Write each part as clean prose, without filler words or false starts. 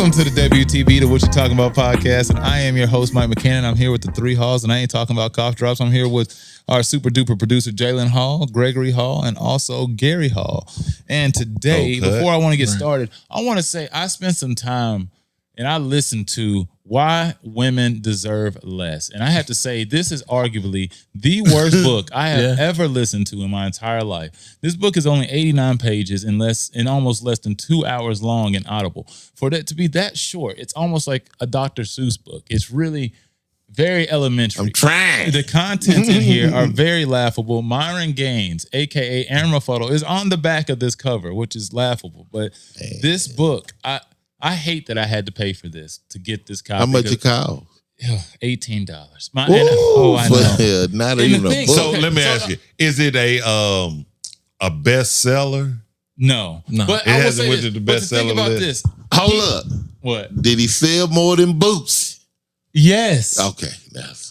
Welcome to the WTB, the What You Talking About podcast, and I am your host, Mike McCann. I'm here with the three Halls, and I ain't talking about cough drops. I'm here with our super duper producer, Jalen Hall, Gregory Hall, and also Gary Hall. And today, before I want to get started, I want to say I spent some time and I listened to Why Women Deserve Less. And I have to say, this is arguably the worst book I have ever listened to in my entire life. This book is only 89 pages and almost less than 2 hours long and Audible. For that to be that short, it's almost like a Dr. Seuss book. It's really very elementary. I'm trying. The contents in here are very laughable. Myron Gaines, a.k.a. Aaron Photo, is on the back of this cover, which is laughable. But this book, I hate that I had to pay for this to get this copy. How much it cost? $18. I know. Not even a book. So let me ask you: is it a bestseller? No. But It I will hasn't say went this, to the but the thing bestseller about list. this. Hold up. What? Did he sell more than boots? Yes. Okay.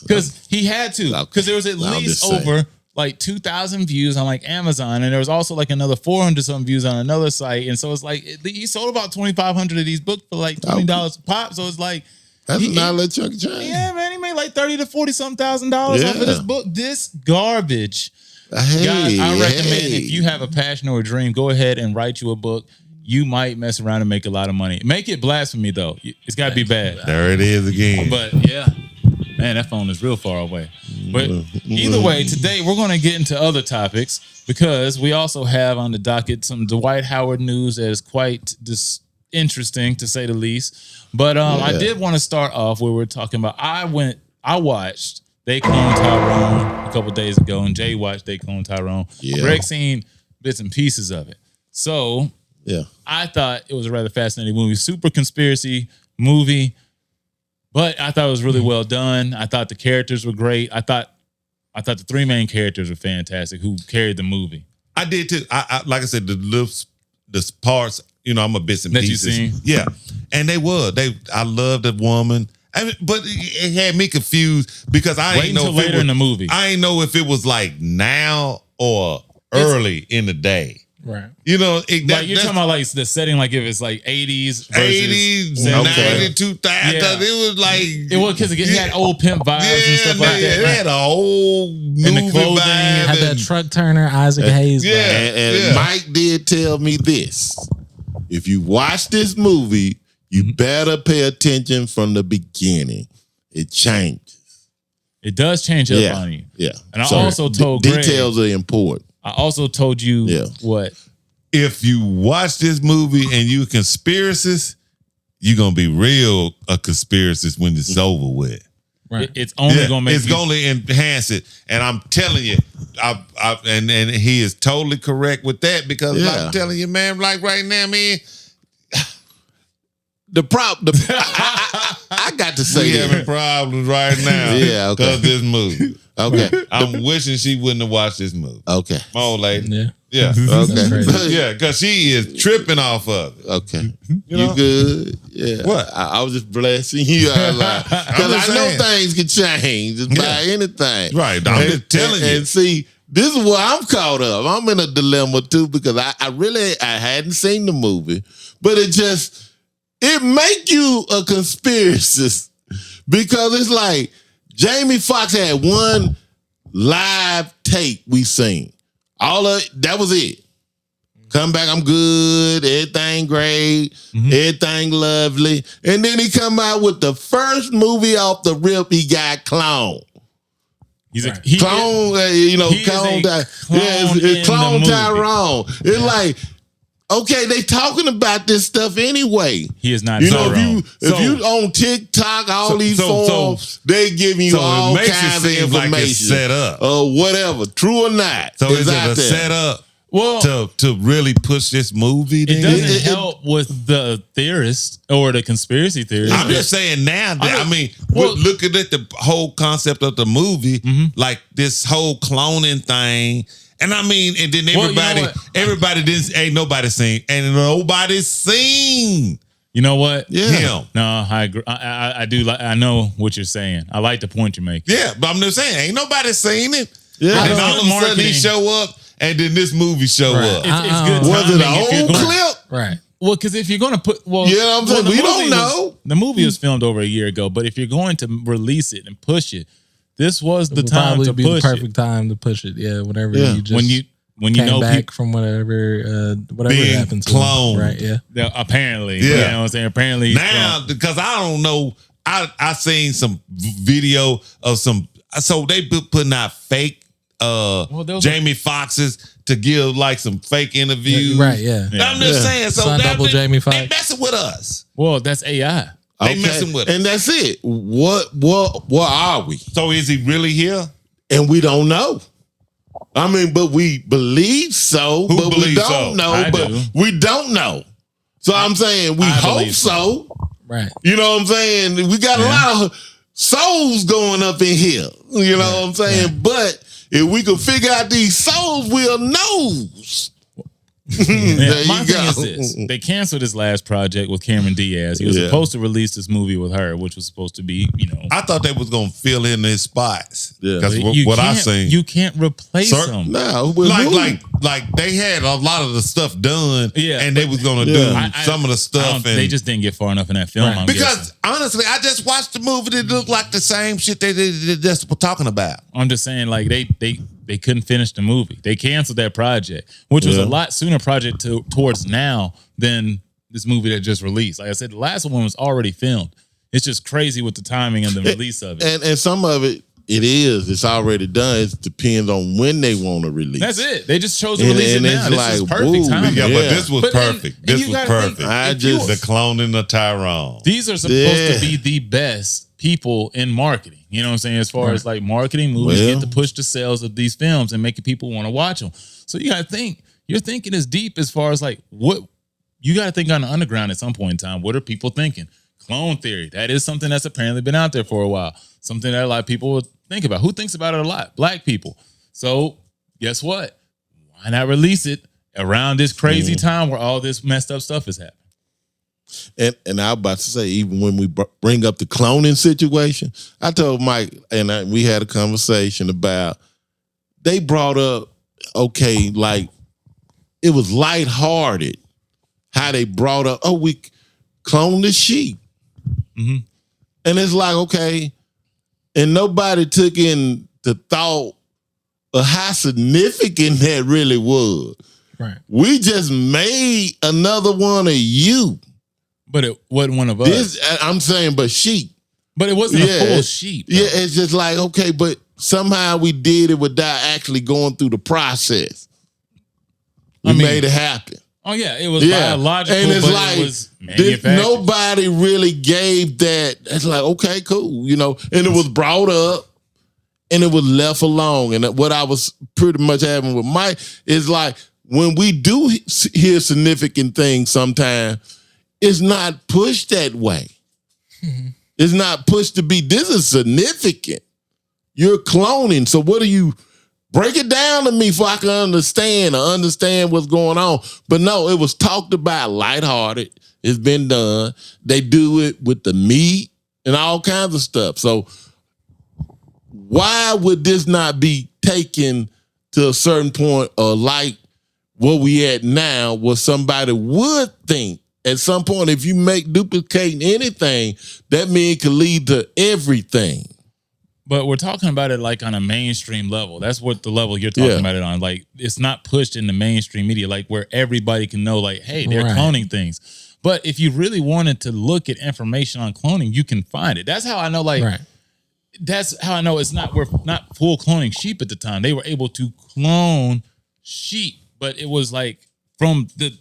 Because he had to. Because Okay. there was at No, I'm least just saying. over like 2,000 views on like Amazon, and there was also like another 400 something views on another site, and so it's like he sold about 2,500 of these books for like $20 a pop. So it's like That's not a chunk of change. yeah, man, he made like 30 to 40 something thousand dollars off of this book. This garbage. Hey, Guys, I recommend if you have a passion or a dream, go ahead and write you a book. You might mess around and make a lot of money. Make it blasphemy though. It's got to be bad. There it is again. But yeah, man, that phone is real far away. But either way, today we're going to get into other topics because we also have on the docket some Dwight Howard news that is quite interesting to say the least. But I did want to start off where we're talking about. I watched They Clone Tyrone a couple days ago, and Jay watched They Clone Tyrone. Yeah. Greg seen bits and pieces of it. So I thought it was a rather fascinating movie, super conspiracy movie. But I thought it was really well done. I thought the characters were great. I thought the three main characters were fantastic who carried the movie. I did too. I like I said, the parts, I'm a bits and That you pieces. seen? Yeah. And they were. I loved the woman. But it had me confused because I Wait ain't know until if later in the movie. I ain't know if it was like now or early in the day. Right. You're talking about like the setting, like if it's like 80s versus 80s, 70s. 90s, 2000. Yeah. It was like It was because it had old pimp vibes and stuff like that. It had a whole movie clothing, vibe. Had that Truck Turner, Isaac Hayes. Yeah. And Mike did tell me this. If you watch this movie, you better pay attention from the beginning. It changes. It does change up on you. Yeah. And I also told Greg, details are important. I also told you what? If you watch this movie and you conspiracists, you're gonna be real a conspiracist when it's over with. Right. It's only gonna make it's gonna enhance it. And I'm telling you, and he is totally correct with that because I'm telling you, man, like right now, man. I got to say we having problems right now. Because this movie. Okay. I'm wishing she wouldn't have watched this movie. Okay. My old lady. Yeah. Okay. Yeah, because she is tripping off of it. Okay. You good? Yeah. What? I was just blessing you out loud. Because I know things can change by anything. Right. I'm just telling you. And see, this is where I'm caught up. I'm in a dilemma too because I hadn't seen the movie, but it make you a conspiracist because it's like Jamie Foxx had one live tape we seen. That was it. Come back, I'm good, everything great, everything lovely. And then he come out with the first movie off the rip, he got cloned. He's Clone Tyrone. It's like, okay, they talking about this stuff anyway. He is not. If you on TikTok, all these forums, they giving you all kinds of information, like it's set up or whatever, true or not. So is it a setup? Well, to really push this movie, it doesn't help with the theorist or the conspiracy theorist. I'm just saying now that looking at the whole concept of the movie, like this whole cloning thing. And I mean, and then everybody didn't, ain't nobody seen, and nobody's seen. You know what? Yeah. Him. No, I agree. I do. I know what you're saying. I like the point you make. Yeah, but I'm just saying, ain't nobody seen it. Yeah. And then all of a sudden he show up, and then this movie show up. It's good. Was it an old clip? Right. Well, because if you're going to put, Yeah, I'm saying, we don't know. The movie was filmed over a year ago, but if you're going to release it and push it, this was the time to push it. Perfect time to push it. Yeah, whenever you just when you know back from whatever being happened to cloned, him, right? Yeah, apparently, yeah. You know what I'm saying? Apparently, now because I don't know, I seen some video of some. So they putting out fake Jamie Foxxes to give like some fake interviews, right? Yeah, I'm just saying. So Son double Jamie Foxx. They messing with us. Well, that's AI. They messing with us, and that's it. What are we? So is he really here? And we don't know. I mean, but we believe so, Who but we believes don't so? know. I But do. we don't know. So I'm saying we hope believe so. right. You know what I'm saying? We got a lot of souls going up in here. You know what I'm saying? But if we can figure out these souls, we'll know. My thing is this: they canceled his last project with Cameron Diaz. He was supposed to release this movie with her, which was supposed to be, I thought they was gonna fill in his spots. Yeah. Because you what I can't- seen, you can't replace him. No, like they had a lot of the stuff done, Yeah, and they was gonna do some of the stuff, and they just didn't get far enough in that film. Right. I'm because guessing. honestly, I just watched the movie. It looked like the same shit they just were talking about. I'm just saying, like they couldn't finish the movie. They canceled that project, which was a lot sooner project towards now than this movie that just released. Like I said, the last one was already filmed. It's just crazy with the timing and the release of it. And some of it, it's already done. It depends on when they want to release. That's it. They just chose to release it and now. it's This like, is perfect woo, timing. Yeah, Yeah. but this was But then- perfect. and This you was gotta perfect. think, The cloning of Tyrone. These are supposed to be the best people in marketing. You know what I'm saying? As far as like marketing, movies get to push the sales of these films and making people want to watch them. So you got to think. You're thinking as deep as far as like what you got to think on the underground at some point in time. What are people thinking? Clone theory. That is something that's apparently been out there for a while. Something that a lot of people would think about. Who thinks about it a lot? Black people. So guess what? Why not release it around this crazy time where all this messed up stuff is happening? And I was about to say, even when we bring up the cloning situation, I told Mike and we had a conversation about, they brought up, okay, like it was lighthearted how they brought up, we cloned the sheep. Mm-hmm. And it's like, okay, and nobody took into thought of how significant that really was. Right. We just made another one of you. But it wasn't one of us. I'm saying, but sheep. But it wasn't a full sheep. Though. Yeah, it's just like, okay, but somehow we did it without actually going through the process. We made it happen. Oh yeah, it was biological, and it's but like it was manufactured. nobody really gave that. It's like, okay, cool, and it was brought up and it was left alone. And what I was pretty much having with Mike is like, when we do hear significant things sometimes, it's not pushed that way. Mm-hmm. It's not pushed to be, this is significant. You're cloning. So what do you break it down to me so I can understand what's going on? But no, it was talked about lighthearted. It's been done. They do it with the meat and all kinds of stuff. So why would this not be taken to a certain point, or like what we at now, where somebody would think at some point, if you make duplicating anything, that means it could lead to everything. But we're talking about it like on a mainstream level. That's what the level you're talking about it on. Like, it's not pushed in the mainstream media, like where everybody can know, like, hey, they're cloning things. But if you really wanted to look at information on cloning, you can find it. That's how I know, that's how I know we're not full cloning sheep at the time. They were able to clone sheep, but it was like from the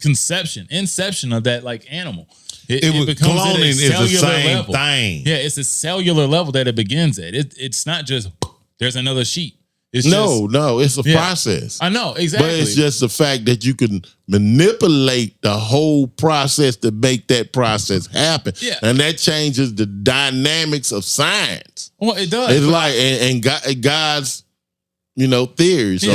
inception of that like animal. It becomes cloning is the same level. thing. Yeah, it's a cellular level that it begins at. It's not just there's another sheep. It's it's a process. I know, exactly. But it's just the fact that you can manipulate the whole process to make that process happen. Yeah. And that changes the dynamics of science. Well, it does. It's like, and God's, theory. So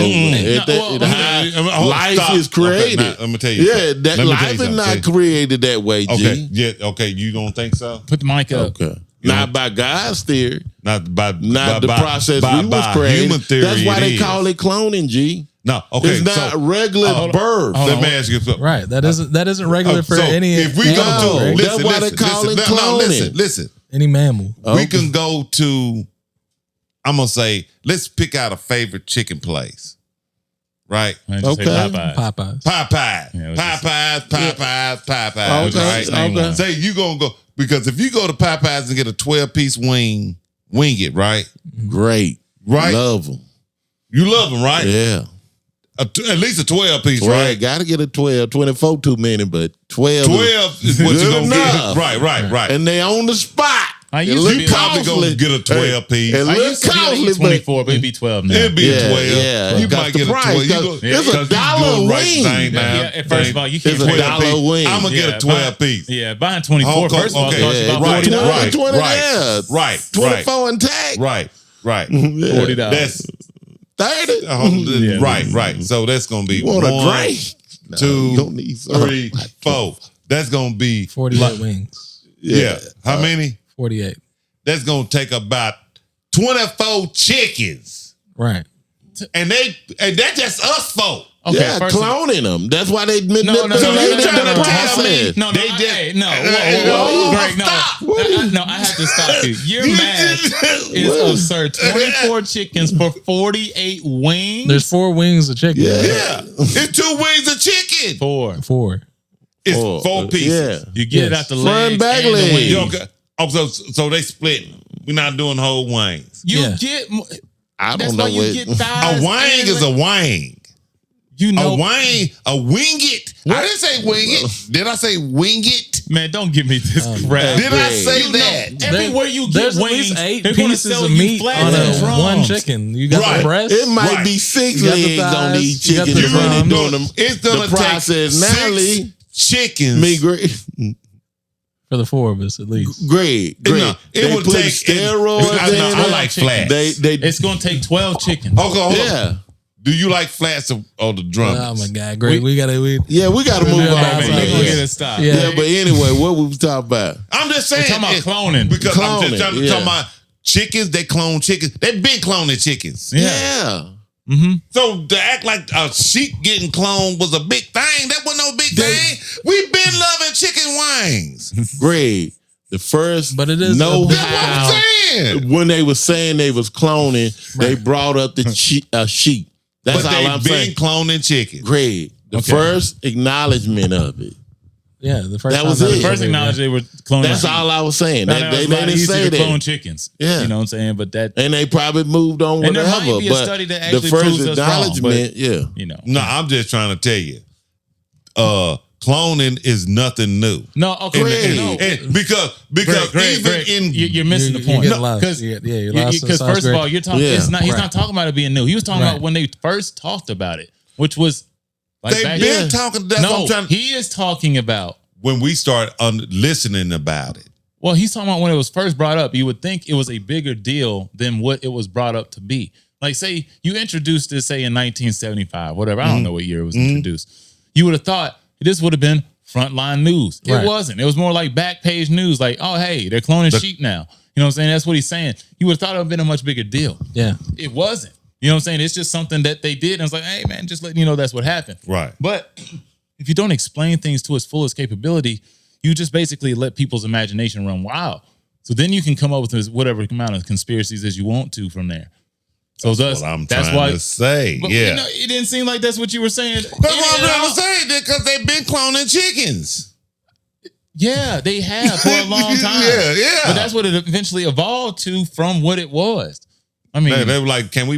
life is created. Okay, I'm gonna tell you. Yeah, that life is not created that way, G. Okay, yeah, okay. You don't think so? Put the mic up. Okay. Not by God's theory. Not by the process we was created. human theory. That's why they is. call it cloning, G. No, okay. It's not regular birth. Let me ask you something. Right. That isn't regular for So any. if we go animal, to right? That's why they call it cloning. listen. Any mammal. We can go to. I'm gonna say, let's pick out a favorite chicken place. Right. Okay. Popeyes. Popeyes. Yeah, Popeyes. Right. Say you gonna go because if you go to Popeyes and get a 12-piece wing it, right? Great. Right. Love them. You love them, right? Yeah. At least a 12-piece, 12, right? Got to get a 12. 24 too many, but 12. 12 is what you're gonna enough. get. Right. And they on the spot. You probably gonna get a 12-piece. It I look used to be costly, like 24, but it'd be 12 now. It'd be a 12. Yeah. You Got might the get a price, 12. it's a dollar a wing. First of all, you can't It's a dollar wing. I'm gonna get a 12-piece. Yeah, buying 24. First of all, Okay. costs you about Right, 40. right. 20, right. 24 and tax. Right. $40. That's 30. right. So that's gonna be You want a 1, drink? 2, Don't need some. 3, 4. That's gonna be 48 wings. Yeah. How many? 48. That's gonna take about 24 chickens. Right. And that's just us folk. Okay, Yeah, first of all, cloning them. That's why they manipulated So you the trying to tell process. me No, they I- just hey, no, whoa, Greg, no. Stop. No, I have to stop you. Your math is absurd. 24 chickens for 48 wings? There's 4 wings of chicken. Yeah. It's 2 wings of chicken. 4. 4. It's Oh, 4 pieces. yeah. You get it Yes. out the Front legs back and the legs. wings. You okay? Oh, so they split. We're not doing whole wings. You Yeah. get, I that's don't know why you what. get A thighs. wing is a wing. You know, A wing it. I didn't say wing it. Did I say wing it? man, don't give me this crap. Did I Greg. say You that? know, everywhere you get There's wings, at least 8 they're gonna pieces sell of you meat flats on and drums. one chicken. You got Right. the breast. It might Right. be 6 You got the legs on thighs, these you got chickens. the Really drums. doing them. It's gonna the take process. 6 Natalie, chickens. me, Greg. For the 4 of us, at least. Greg. No, They would put take steroids I, in no, I it. like flats. They It's going to take 12 chickens. Okay, hold on. yeah. Do you like flats or the drums? Oh my God, Greg, we gotta. Yeah, we got to move Yeah, on. Man, man, they're going to yeah. get a stop. Yeah. Yeah, but anyway, what we was talking about? I'm just saying. We're talking about cloning. Because I'm Cloning, just trying to yeah. talk about chickens. They clone chickens. They've been cloning chickens. Yeah. So to act like a sheep getting cloned was a big thing, that wasn't no big thing. We've been loving chicken wings. Greg, the first But it is know a- That's what I'm how saying. when they was saying they was cloning, they brought up the sheep. That's But all I'm they've been saying. cloning chickens. Greg, the first acknowledgement of it. Yeah, the first That time was that it. First acknowledge they were cloning. That's sheep. all I was saying. No, They it's a lot didn't easier say to clone that. chickens. Yeah. You know what I'm saying? But that, And they probably moved on And there whatever. might be a but study that the actually first proves us wrong, acknowledgement, yeah. you know. No, I'm just trying to tell you. Cloning is nothing new. No, okay. Greg. No. And because Greg, even in you're missing the You're point. getting lost. Because Yeah, you're lost in the sauce, first of Greg. all, you're talking. Yeah. It's not. He's Right. not talking about it being new. He was talking Right. about when they first talked about it, which was like they've back been then. talking, that's what No, I'm trying to, he is talking about. when we start listening about it. Well, he's talking about when it was first brought up. You would think it was a bigger deal than what it was brought up to be. Like, say you introduced this, say in 1975, whatever. I don't know what year it was introduced. You would have thought this would have been frontline news. It Right. wasn't. It was more like back page news. Like, oh, hey, they're cloning sheep now. You know what I'm saying? That's what he's saying. You would have thought it would have been a much bigger deal. Yeah. It wasn't. You know what I'm saying? It's just something that they did. And it's like, hey, man, just letting you know that's what happened. Right. But if you don't explain things to its fullest capability, you just basically let people's imagination run wild. So then you can come up with this, whatever amount of conspiracies as you want to from there. So That's what I'm trying to say. But, Yeah. you know, it didn't seem like that's what you were saying. That's what I'm trying to say, because they've been cloning chickens. Yeah, they have for a long time. Yeah. But that's what it eventually evolved to from what it was. I mean, They were like, can we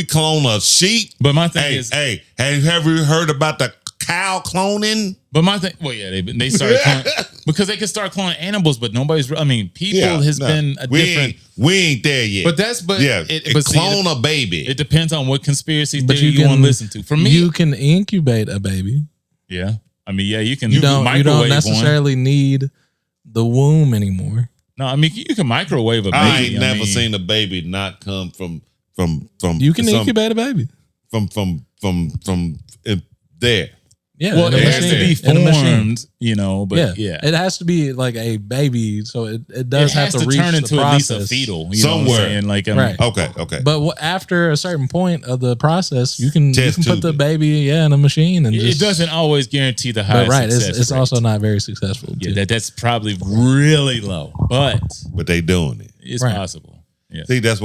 clone a sheep? but my thing Hey, is, have you heard about the cow cloning? but my thing, well, yeah, they started cloning, because they could start cloning animals, but nobody's. I mean, people has been a different. We ain't there yet. But that's yeah, but see, clone a baby. It depends on what conspiracy But theory you want to listen to. For me, you can incubate a baby. yeah, I mean, yeah, you can. You don't microwave necessarily need the womb anymore. one. No, I mean, you can microwave a baby. I ain't never mean, seen a baby not come from You can incubate a baby. from there. Yeah, Well, in a it has to machine. be In a machine. formed, you know, but yeah. It has to be like a baby, so it does It have has to reach turn the into process. at least a fetal, you know what I'm Somewhere. saying? Like, Right. Okay. But after a certain point of the process, you can Test put the tube it. baby in a machine and it just, doesn't always guarantee the But highest right, success it's rate. also not very successful. Yeah, too. that's probably really low, but But they doing it. it's Right. possible. Yeah. See, that's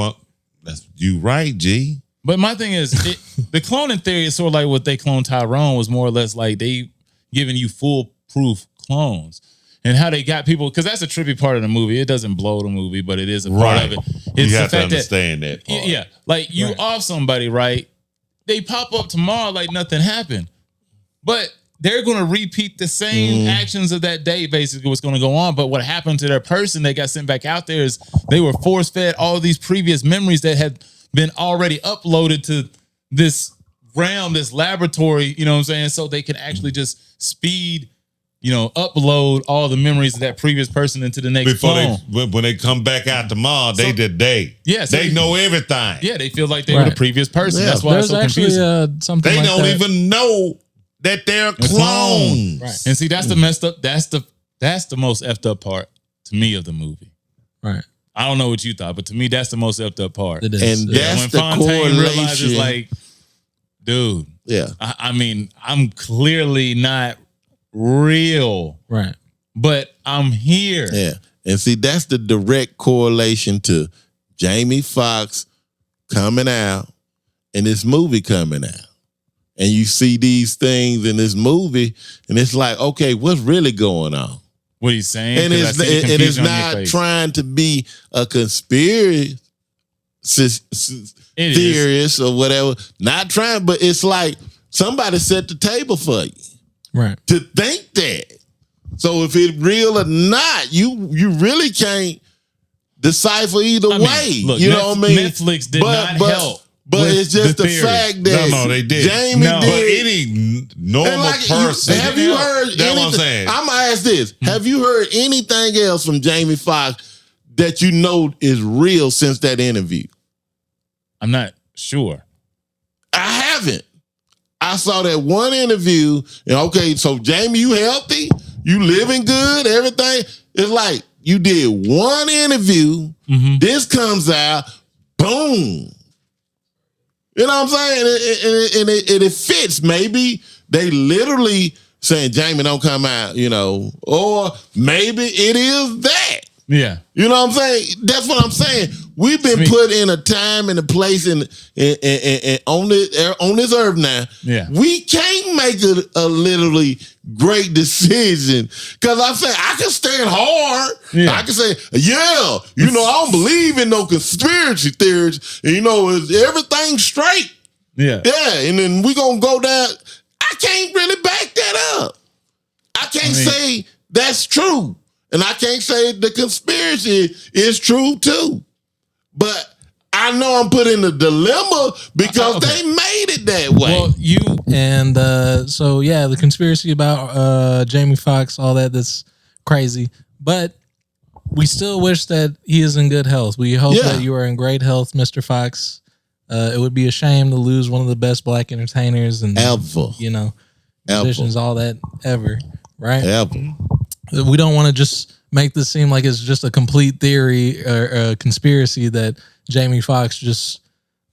you right, G. But my thing is, the cloning theory is sort of like what they cloned Tyrone was more or less like they giving you foolproof clones. And how they got people, because that's a trippy part of the movie. It doesn't blow the movie, but it is a part of it. It's You the have to fact understand that part. Yeah, like you off somebody, right? They pop up tomorrow like nothing happened. But they're going to repeat the same actions of that day, basically what's going to go on. But what happened to their person that got sent back out there is they were force-fed all these previous memories that had been already uploaded to this realm, this laboratory, you know what I'm saying? So they can actually just speed, upload all the memories of that previous person into the next phone. When they come back out tomorrow, they Yeah, so they know everything. Yeah, they feel like they were the previous person. Yeah. That's why it's There's so actually confusing. something They like don't that. even know that they're clones. Right. And see, that's the messed up. That's the most effed up part to me of the movie. Right. I don't know what you thought, but to me, that's the most effed up part. It is. And Yeah. that's When the Fontaine realizes, correlation. like, dude, Yeah. I mean, I'm clearly not real, right. but I'm here. Yeah. And see, that's the direct correlation to Jamie Foxx coming out and this movie coming out. And you see these things in this movie, and it's like, okay, what's really going on? What he's saying, And 'Cause I it's, see the and it's confusion on your not face. trying to be a conspiracy It is. theorist or whatever. Not trying, but it's like somebody set the table for you Right. to think that. So if it's real or not, you really can't decipher either I mean, way. look, you know what I mean? Netflix did not help But with it's just the the theory. fact that No, they did. Jamie No. But did. any normal And like, person. have you heard That's what I'm anything? saying. I'm gonna ask this: have you heard anything else from Jamie Foxx that you know is real since that interview? I'm not sure. I haven't. I saw that one interview, and okay, so Jamie, you healthy? You living good? Everything? It's like you did one interview. This comes out, boom. You know what I'm saying? And it fits. Maybe they literally saying Jamie don't come out, or maybe it is that. Yeah. You know what I'm saying? That's what I'm saying. We've been put in a time and a place and on this earth now. Yeah. We can't make a literally great decision. Cause I'm saying I can stand hard. Yeah. I can say, I don't believe in no conspiracy theories. And, is everything straight? Yeah. Yeah. And then we gonna go down. I can't really back that up. I can't say that's true. And I can't say the conspiracy is true too. But I know I'm put in a dilemma because they made it that way. Well, And the conspiracy about Jamie Foxx, all that's crazy. But we still wish that he is in good health. We hope that you are in great health, Mr. Foxx. It would be a shame to lose one of the best black entertainers and Ever. musicians, all that ever, right? Ever. We don't want to just make this seem like it's just a complete theory or a conspiracy that Jamie Foxx just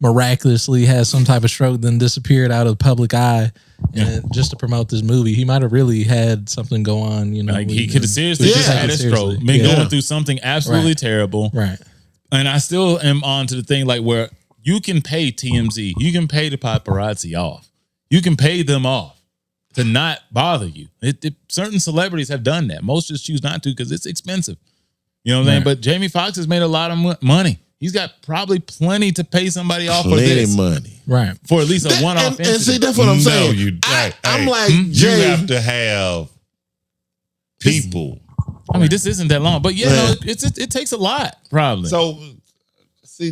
miraculously has some type of stroke, then disappeared out of the public eye, and just to promote this movie. He might have really had something go on, like he could have seriously just had a stroke, been going through something absolutely terrible. Right. And I still am on to the thing like where you can pay TMZ, you can pay the paparazzi off, you can pay them off to not bother you. Certain celebrities have done that. Most just choose not to because it's expensive. You know what I'm saying? But Jamie Foxx has made a lot of money. He's got probably plenty to pay somebody off for this. money. Right. For at least a one-off And see, incident. that's what I'm saying. you I'm like, you Jay, have to have people. I mean, this isn't that long, but it takes a lot, probably. So, see,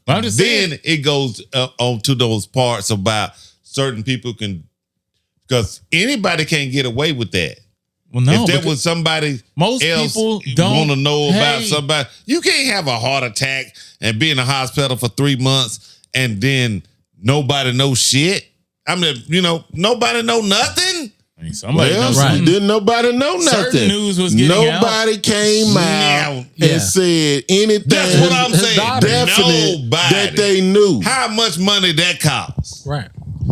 I'm just then saying. it goes on to those parts about certain people because anybody can't get away with that. Well, no, if there because was somebody most else people don't want to know about pay. somebody, you can't have a heart attack and be in the hospital for 3 months and then nobody knows shit. I mean, nobody know nothing. I mean, somebody knows Well, something. didn't nobody know nothing. Certain news was getting Nobody came out and said anything. That's what I'm saying. Definite Nobody. that they knew. How much money that costs? Right.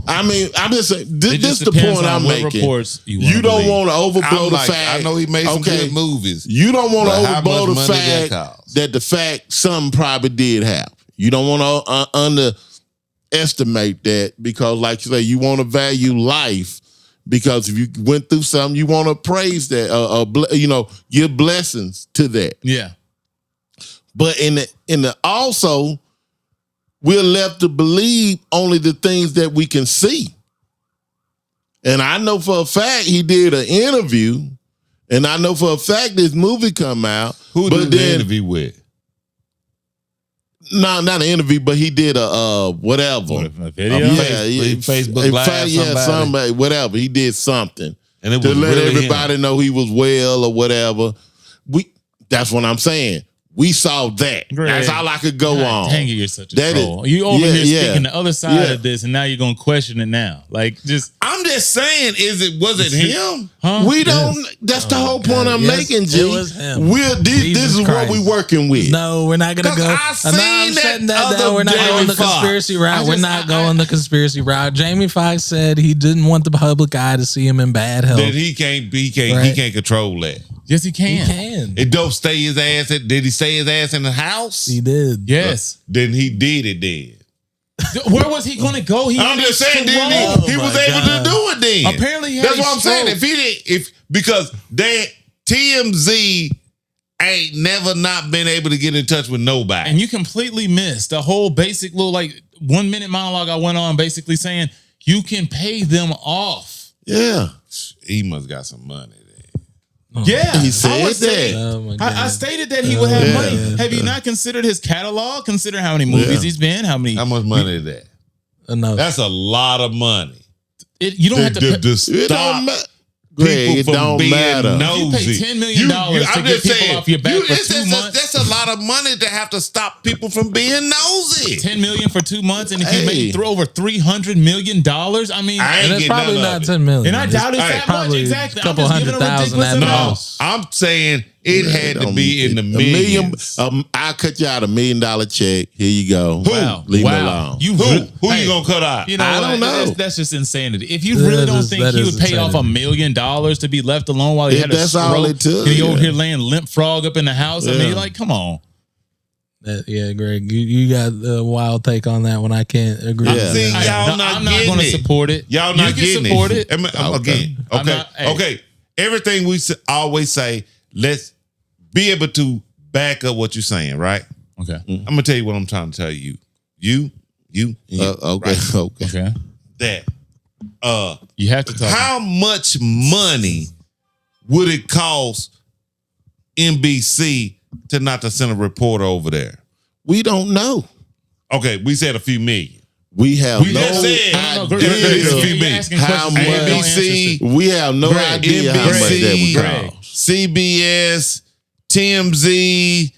I mean, I'm just saying, It this just is the depends point on I'm what making. reports you You don't want to overblow I'm the like, fact. I know he made some okay, good movies. You don't want to But how overblow much the money that fact costs? that the fact something probably did happen. You don't want to underestimate that because, like you say, you want to value life because if you went through something, you want to praise that, give blessings to that. Yeah. But in the also, we're left to believe only the things that we can see. And I know for a fact he did an interview, and I know for a fact this movie come out. Who did the interview with? No, not an interview, but he did a whatever. A video? Facebook Live, somebody, whatever. He did something And it to was let really everybody know he was well or whatever. That's what I'm saying. We saw that. Greg, that's all I could go on. Dang it, you're such a That troll. is- You over yeah, here yeah. speaking the other side Yeah. of this, and now you're gonna question it now. Like, just I'm just saying, was it him? huh? We don't. That's the whole point I'm Yes, making, it G. was him. This Jesus is what Christ. we working with. No, we're not gonna 'Cause go. I No, seen I'm that shutting that other down. We're not Jamie going the Foxx. conspiracy route. I We're just- not going the conspiracy route. Jamie Foxx said he didn't want the public eye to see him in bad health. That he can't control that. Yes, he He can. can. It don't stay his ass. Did he stay his ass in the house? He did. Yes. Then he did it then. Where was he gonna go? He I'm had just a saying, stroke. he was my able God. to do it then. Apparently he had That's a what I'm saying. stroke. Because TMZ ain't never not been able to get in touch with nobody. And you completely missed the whole basic little 1 minute monologue I went on, basically saying you can pay them off. Yeah, He must got some money there. Yeah, he said I would say- that. Oh my I God. stated that he would have Yeah. money. Have you not considered his catalog? Consider how many movies Yeah. he's been. How many? How much money is that? Enough. That's a lot of money. You don't have to. To It stop don't matter. Greg, people it from don't being matter. nosy. You pay $10 million to I'm get just people saying, off your back for 2 months. That's a lot of money to have to stop people from being nosy. $10 million for 2 months, and if you Hey. make through over $300 million, I mean, I ain't and it's getting probably none not of it. 10 million. and I doubt it's Hey, that much. probably Exactly. a couple I'm just giving a 100,000 ridiculous at the amount. most. I'm saying it had to be in the $1 million. millions. I'll cut you out $1 million check. Here you go. Wow. Leave wow. me alone. Who Hey, you gonna cut out? You know, I don't know. That's just insanity. If you That really don't is- think that he is would pay off $1 million to be left alone while he If had a that's stroke, all it took, and he over yeah. here laying limp frog up in the house, I Yeah. mean, you're like, come on. Yeah, Greg, you got a wild take on that one. I can't agree. Yeah. with See, that. y'all I'm not not getting going to it. support it. Y'all You not can getting support it. it. Again, I'm okay, not- hey. okay. Everything we always say, let's be able to back up what you're saying, right? Okay. I'm gonna tell you what I'm trying to tell you. You, and you, Okay, right? okay. Okay. That You have to talk. how much money would it cost NBC to not to send a reporter over there? We don't know. Okay, we said a few million. We have We no just said- No, idea. Greg, It's a few you're million. asking How questions that much- don't answer ABC, shit. We have no Greg, idea how much that NBC, would Greg. cost. CBS, TMZ,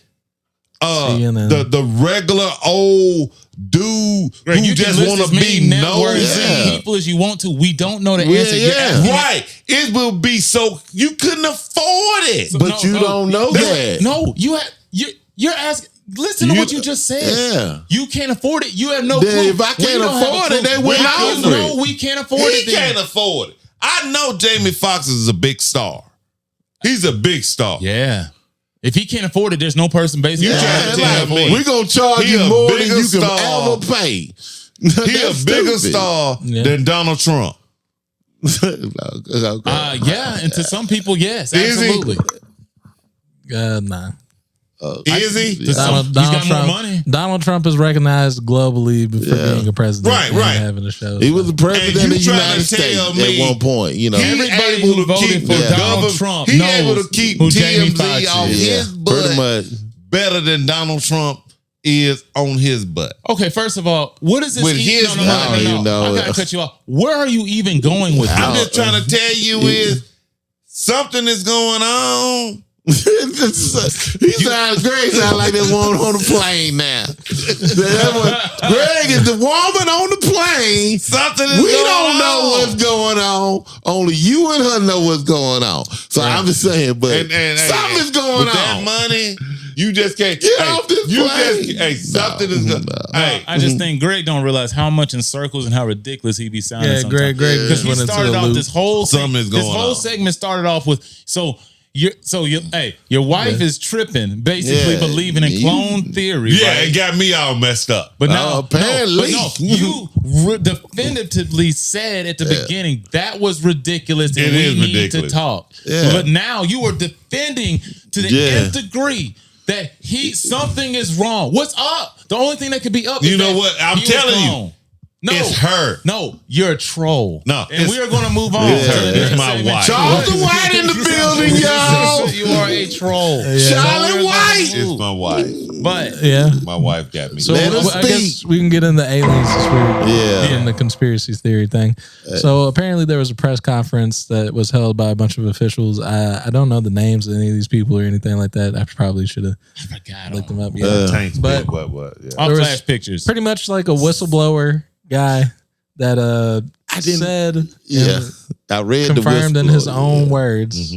CNN. the regular old dude Greg, who you just can want list to as many be networks nosy. and people as you want to. We don't know the Yeah, answer. You're yeah. asking- Right. It will be so you couldn't afford it. But you don't know that. No, you're asking. Listen to what you just said. Yeah. You can't afford it. You have no Then clue. if I We can't don't have a afford it, clue. they went We over don't know it. we can't afford He it. Then. can't afford it. I know Jamie Foxx is a big star. He's a big star. Yeah. If he can't afford it, there's no person basically You trying trying to to tell tell him. me. We're going to charge He you a more than bigger you can star. ever pay. He a That's bigger stupid. star Yeah. than Donald Trump. Okay. Yeah, and to some people, yes, Is he? absolutely. Nah. Is he? He's got more money. Donald Trump is recognized globally for Yeah. being a president. Right, and right. Having a show. He was the president And of the you trying United to States tell at me one point, you know. he Everybody able who to voted keep for the Donald government- Trump he knows able to keep who Jamie TMZ Foxx off is. his butt pretty much. better than Donald Trump is on his butt. Okay, first of all, what is this? With his no, I don't even know. I gotta cut you off. Where are you even going with I'm this? just trying to tell you is something is going on. He sounds Greg sound like that woman on the plane now. Greg is the woman on the plane. Something is We going don't know on. what's going on. Only you and her know what's going on. So I'm just saying, but something's going on. That money, you just can't get off this plane. Something is going. Hey, I just think Greg don't realize how much in circles and how ridiculous he be sounding. Yeah, sometimes. Greg because he started off this whole segment started off with your wife is tripping, basically believing in clone theory. Yeah, right? it got me all messed up. But now, apparently, you definitively said at the beginning that was ridiculous and we need to talk. Yeah. But now you are defending to the nth degree that something is wrong. What's up? The only thing that could be up. You know what? I'm telling you. No, it's her. No, you're a troll. No, and we are going to move on. It's my wife. Charles White in the building, y'all. You are a troll. Charlie White. It's my wife. But my wife got me. So I guess we can get into aliens and the conspiracy theory thing. So apparently there was a press conference that was held by a bunch of officials. I don't know the names of any of these people or anything like that. I probably should have looked them up. But I'll flash pictures. Pretty much like a whistleblower guy that I read confirmed in his own words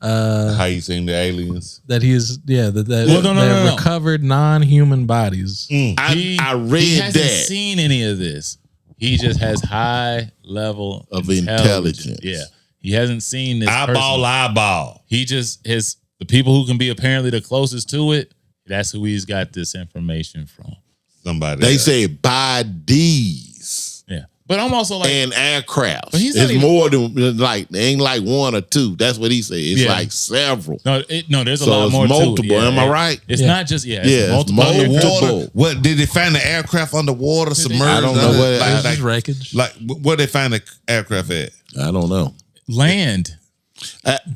how you seen the aliens that he's that recovered non-human bodies. I read he hasn't that. Seen any of this. He just has high level of intelligence. Yeah, he hasn't seen this eyeball. He just has the people who can be apparently the closest to it. That's who he's got this information from. Somebody they say bodies. Yeah. But I'm also like and aircraft. It's more than like it ain't like one or two. That's what he said. It's like several. No, there's a lot more multiple. to it. Am I right? It's not just it's multiple. What did they find the aircraft underwater submerged? I don't know what like wreckage. Like where they find the aircraft at? I don't know. Land.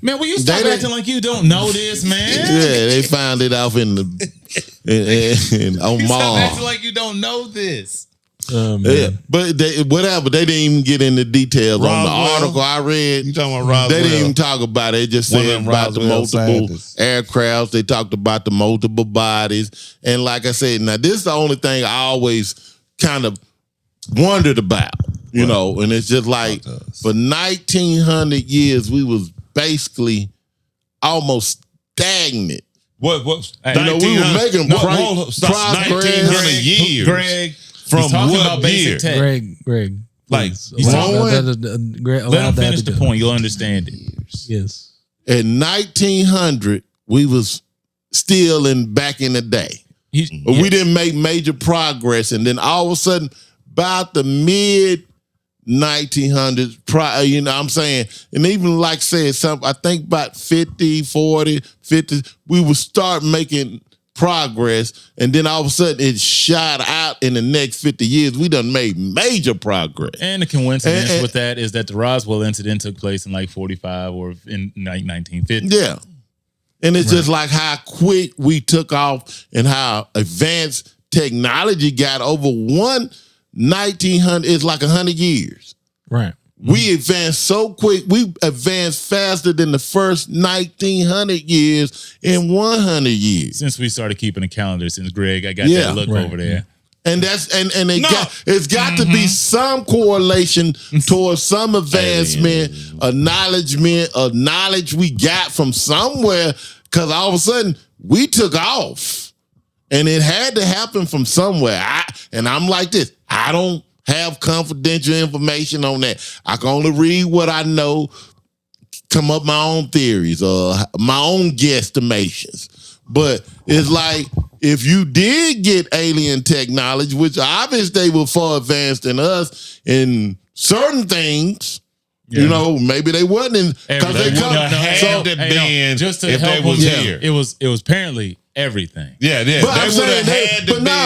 Man, will you stop acting like you don't know this, man? Yeah, they found it off in Oman. Stop acting like you don't know this. Yeah, but they didn't even get into details on the article I read. You talking about Roswell? They didn't even talk about it. They just said about the multiple aircrafts. They talked about the multiple bodies, and like I said, now this is the only thing I always kind of wondered about. You know, and it's just like for 1900 years we was basically almost stagnant. What? You know, we were making progress. 1900 years. Greg, from what year? Greg. Like, let him finish the point. You'll understand it. Yes. In 1900, we was still back in the day. We didn't make major progress, and then all of a sudden, about the mid 1900s, you know what I'm saying? And even like said, I think about 50, we would start making progress, and then all of a sudden it shot out in the next 50 years. We done made major progress. And the coincidence with that is that the Roswell incident took place in like 45 or in 1950. Yeah. And it's just like how quick we took off and how advanced technology got over 1900, it's like 100 years. Right. We advanced so quick. We advanced faster than the first 1900 years in 100 years. Since we started keeping a calendar, since Greg, I got that look over there. And that's it's got to be some correlation towards some advancement, acknowledgement of knowledge we got from somewhere, because all of a sudden we took off. And it had to happen from somewhere. I'm like this. I don't have confidential information on that. I can only read what I know, come up my own theories or my own guesstimations. But it's like, if you did get alien technology, which obviously they were far advanced than us in certain things, you know, maybe they wasn't, because they come. Just to help was here. It was apparently everything. Yeah. But I'm saying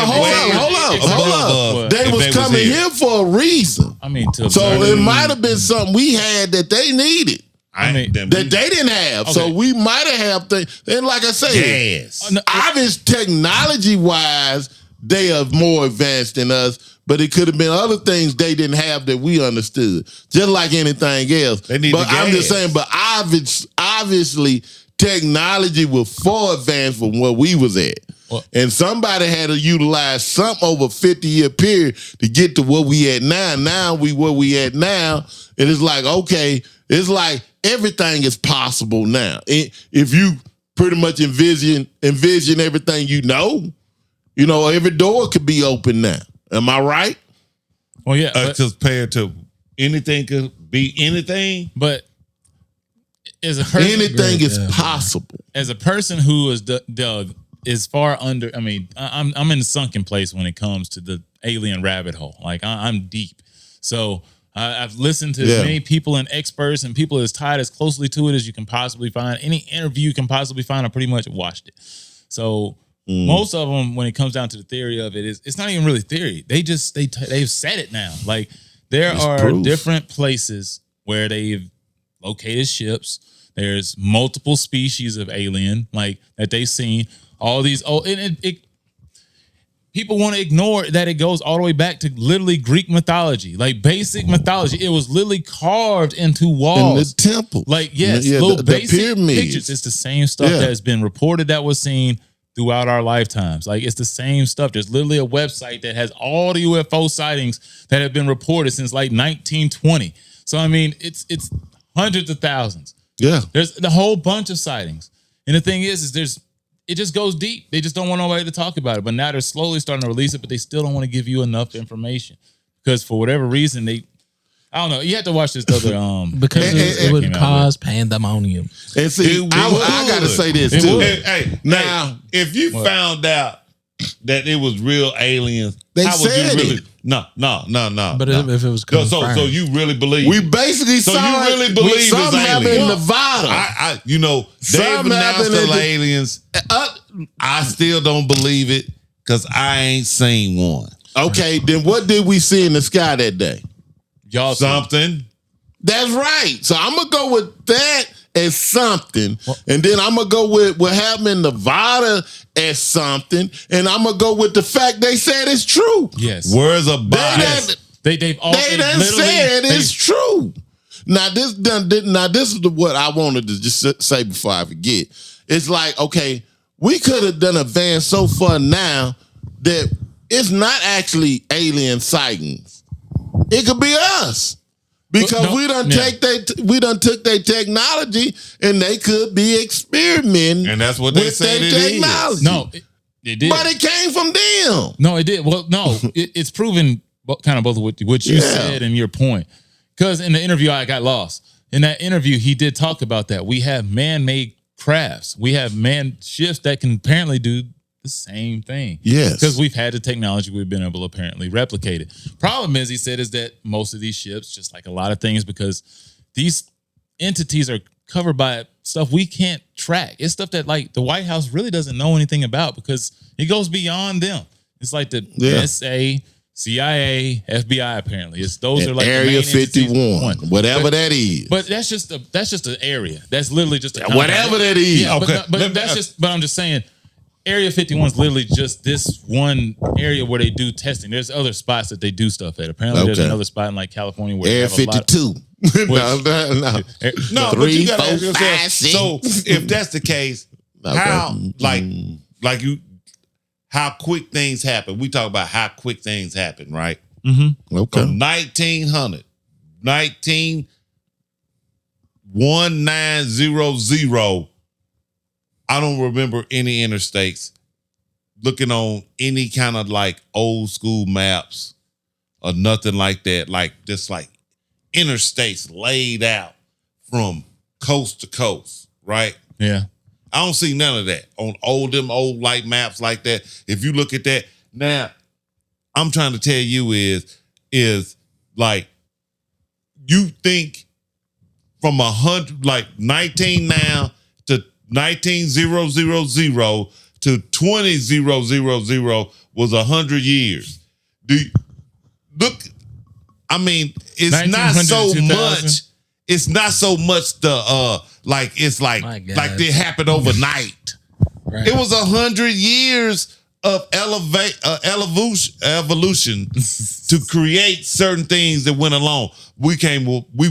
hold up. They was coming here for a reason. I mean, so it might have been something we had that they needed. I mean, that they didn't have. Okay. So we might have things. And like I say, obvious technology wise, they are more advanced than us. But it could have been other things they didn't have that we understood. Just like anything else. I'm just saying, but obviously technology was far advanced from where we was at. And somebody had to utilize something over a 50-year period to get to where we at now. Now where we at now, and it's like, okay, it's like everything is possible now. If you pretty much envision everything every door could be open now. Am I right? Well, yeah. Compared to anything could be anything. But as a person, anything is possible. As a person who is Doug is far under. I mean, I'm in a sunken place when it comes to the alien rabbit hole. Like I'm deep. So I've listened to as many people and experts and people as tied as closely to it as you can possibly find. Any interview you can possibly find, I pretty much watched it. So most of them, when it comes down to the theory of it, it's not even really theory. They've said it now. Like there are different places where they've located ships. There's multiple species of alien like that they've seen. All these people want to ignore that it goes all the way back to literally Greek mythology, like basic mythology. It was literally carved into walls. In the temple. Like, yes, little basic pictures. It's the same stuff that has been reported that was seen throughout our lifetimes. Like, it's the same stuff. There's literally a website that has all the UFO sightings that have been reported since like 1920. So, I mean, it's hundreds of thousands. Yeah. There's a whole bunch of sightings. And the thing is it just goes deep. They just don't want nobody to talk about it. But now they're slowly starting to release it, but they still don't want to give you enough information. Because for whatever reason, I don't know. You have to watch this other because it would cause pandemonium. And see, I gotta say this too. Now, if you found out that it was real aliens, how would you really? No. But if it was confirmed. So you really believe? We basically so saw you really believe something it's happened aliens? in Nevada. They've announced the aliens. I still don't believe it because I ain't seen one. Okay, then what did we see in the sky that day? Y'all something. That's right. So I'm gonna go with that as something, and then I'm gonna go with what happened in Nevada as something, and I'm gonna go with the fact they said it's true. Yes. Where's a bias? They said it's true. Now this is what I wanted to just say before I forget. It's like, okay, we could have done advanced so far now that it's not actually alien sightings. It could be us. Because we done took their technology and they could be experimenting. And that's what they said it technology. Is. No, it did. But it came from them. No, it did. Well, no, it's proven kind of both what you said and your point. Because in the interview, I got lost. In that interview, he did talk about that. We have man-made crafts. We have manned ships that can apparently do the same thing. Yes. Because we've had the technology, we've been able to apparently replicate it. Problem is, he said, is that most of these ships, just like a lot of things, because these entities are covered by stuff we can't track. It's stuff that like the White House really doesn't know anything about because it goes beyond them. It's like the NSA, CIA, FBI, apparently. Those are like Area 51, whatever that is. But that's just an area. That's literally just a whatever that is. Yeah, okay. But I'm just saying, Area 51 is literally just this one area where they do testing. There's other spots that they do stuff at. Apparently, there's another spot in like California where Area 52. No. 3, 4, 5, 6. So if that's the case, how how quick things happen? We talk about how quick things happen, right? Mm-hmm. Okay. From 1900, 1900. I don't remember any interstates. Looking on any kind of like old school maps or nothing like that. Like just like interstates laid out from coast to coast, right? Yeah. I don't see none of that on them old light maps like that. If you look at that now, I'm trying to tell you is like you think from 100 like 19 now to 19,000 to 20,000 was 100 years. Do you look? I mean, it's not so much. It's not so much the like it's like it happened overnight. Right. It was 100 years of evolution to create certain things that went along. We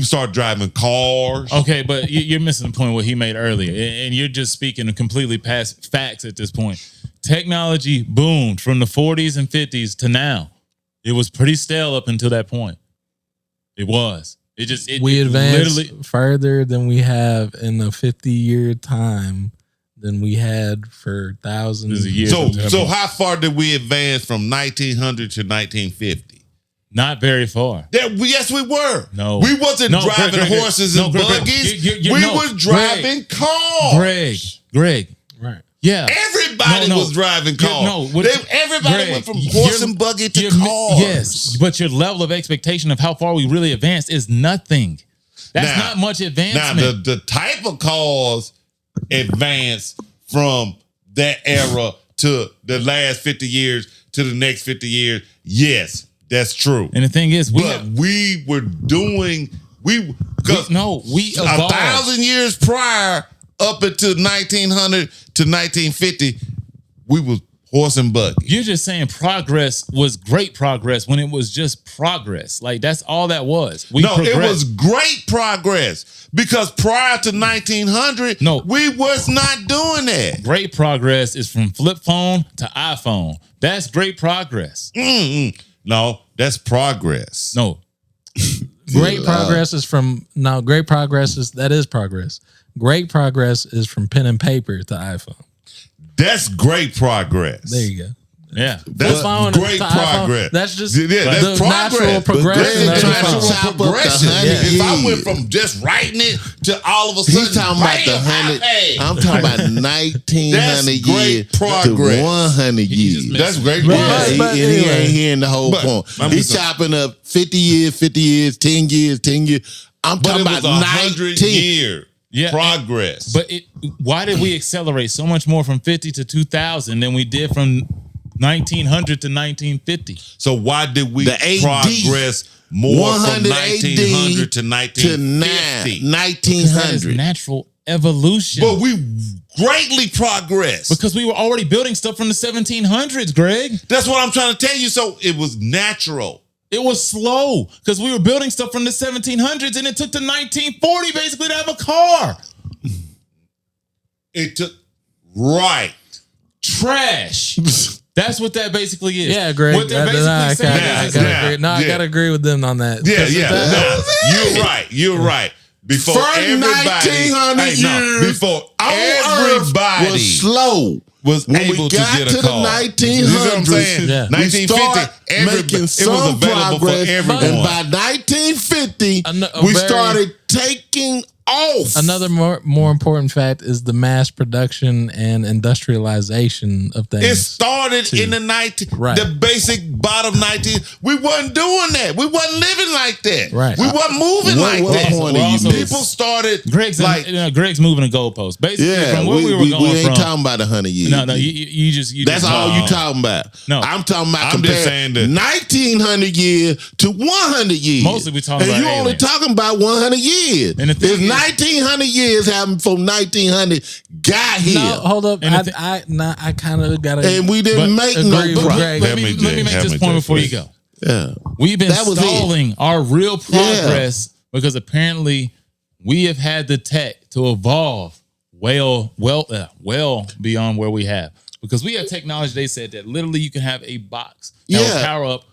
started driving cars. Okay, but you're missing the point what he made earlier, and you're just speaking completely past facts at this point. technology boomed from the 40s and 50s to now. It was pretty stale up until that point. It was. We advanced further than we have in a 50-year time than we had for thousands of years. So how far did we advance from 1900 to 1950? Not very far. Yes, we were. No. We wasn't driving horses and buggies. We was driving cars. Greg. Right. Yeah. Everybody was driving cars. Everybody went from horse and buggy to cars. Yes, but your level of expectation of how far we really advanced is nothing. That's not much advancement. Now, the type of cars advanced from that era to the last 50 years to the next 50 years. Yes, that's true. And the thing is, we were doing we evolved. 1,000 years prior, up until 1900 to 1950, we was horse and buggy. You're just saying progress was great progress when it was just progress. Like, that's all that was. It was great progress because prior to 1900, we was not doing that. Great progress is from flip phone to iPhone. That's great progress. No, that's progress. No. Great progress is that is progress. Great progress is from pen and paper to iPhone. That's great progress. There you go. Yeah. That's great progress. That's just that's progress. Natural progression. Natural progression. If I went from just writing it to all of a sudden, he's talking about the 100. I'm talking about 1900 years to 100 years. That's great progress. He ain't hearing the whole point. He's chopping up 50 years, 10 years. I'm talking about 100 years. Yeah, progress. But why did we accelerate so much more from 50 to 2000 than we did from 1900 to 1950? So why did we progress more from 1900 to 1950? 1900. That is natural evolution. But we greatly progressed. Because we were already building stuff from the 1700s, Greg. That's what I'm trying to tell you. So it was natural. It was slow because we were building stuff from the 1700s and it took to 1940 basically to have a car. It took trash. That's what that basically is. Yeah, Greg. What they're basically saying I gotta agree with them on that. You're right. Before everybody, 1900 years, before everybody was slow. Was when able we to got get to a car. The 1900s, yeah. 1950, making some it was available progress, for everyone. And by 1950, we started taking off. Another more important fact is the mass production and industrialization of things. It started in the the basic bottom 19. We wasn't doing that. We wasn't living like that. Right. We wasn't moving like that. People started. Greg's moving the goalpost. Basically, from where we were going we ain't talking about 100 years. No, you just that's all you talking about. No, I'm talking about. I'm just saying that 1900 years to 100 years. Mostly we talking about. And you only talking about 100 years. And the 1900 years happened from 1900 got here. No, hold up. I kind of got to. And we didn't make no progress. Let me make this point before you go. Yeah, we've been stalling our real progress because apparently we have had the tech to evolve well beyond where we have. Because we have technology, they said that literally you can have a box that will power up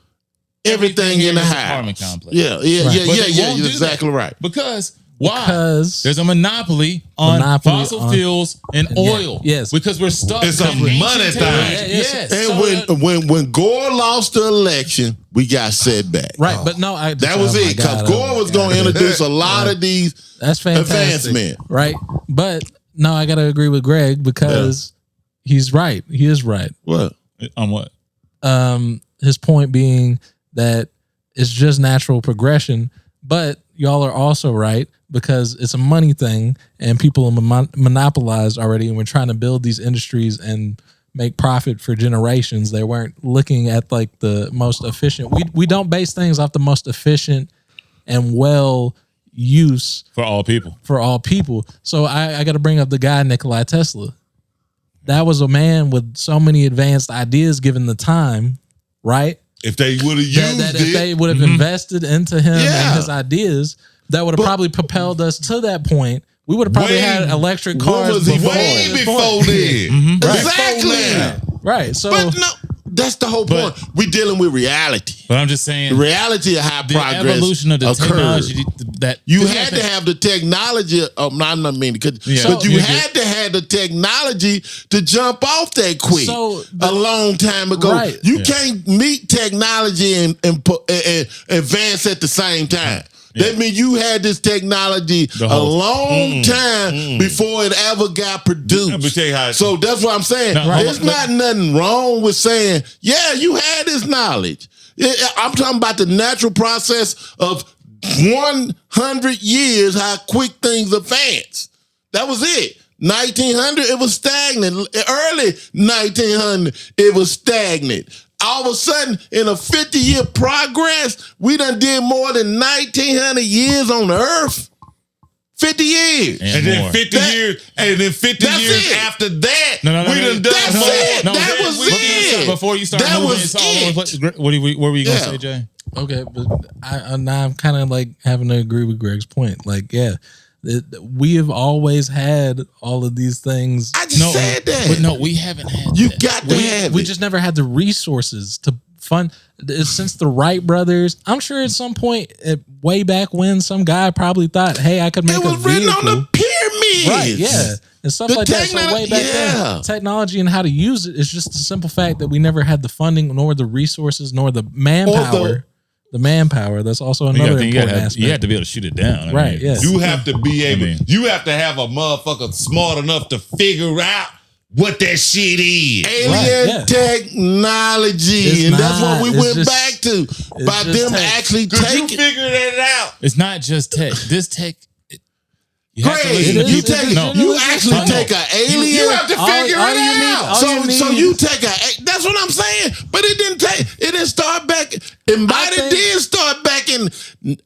everything in the house. Apartment complex. Yeah. You're exactly right. Because why? Because there's a monopoly on fossil fuels and oil. Yes. Because we're stuck. It's a money thing. Yes. And when Gore lost the election, we got set back. Right. But no, that was it. Because Gore was going to introduce a lot of these advancements. Right. But no, I got to agree with Greg because he's right. He is right. What? On what? His point being that it's just natural progression, but y'all are also right because it's a money thing and people are monopolized already, and we're trying to build these industries and make profit for generations. They weren't looking at like the most efficient. We don't base things off the most efficient and well use for all people. So I got to bring up the guy Nikola Tesla. That was a man with so many advanced ideas given the time, right? If they would have used that if they would have invested into him and his ideas, that would have probably propelled us to that point. We would have probably had electric cars way before then. Exactly. Right. So, but no, that's the whole point. We're dealing with reality. But I'm just saying, the reality of how the progress evolution of the occurred. technology that you had to have the technology. I'm not meaning, but you had to have the technology to jump off that quick a long time ago. Right. You can't meet technology and advance at the same time. That means you had this technology a long time before it ever got produced. Let me tell you how so that's what I'm saying. There's not nothing wrong with saying, yeah, you had this knowledge. I'm talking about the natural process of 100 years, how quick things advance. That was it. 1900, it was stagnant. Early 1900, it was stagnant. All of a sudden, in a 50-year progress, we done did more than 1,900 years on the earth. 50 years. And then 50 years. And then 50 years after that, we done done that's more. it. That was it. Before you start that moving, was it. What were you going to say, Jay? okay, but now I'm kind of like having to agree with Greg's point. Like, we have always had all of these things. I just said that. But no, we haven't had You that. got to have We it. just never had the resources to fund. Since the Wright brothers, I'm sure at some point, way back when, some guy probably thought, "Hey, I could make It was a vehicle." written on the pyramids. Right, yeah. And stuff like that. So way back yeah. then, technology and how to use it is just the simple fact that we never had the funding, nor the resources, nor the manpower. The manpower. That's also another important aspect. You have to be able to shoot it down. Right, yeah. You have to be able, you have to have a motherfucker smart enough to figure out what that shit is. Alien technology. And that's what we went back to. By them actually Could you taking. figure that out? It's not just tech. This tech. You actually take an alien. You have to figure it out. So you take that's what I'm saying. But it didn't start back. It might have did start back in 08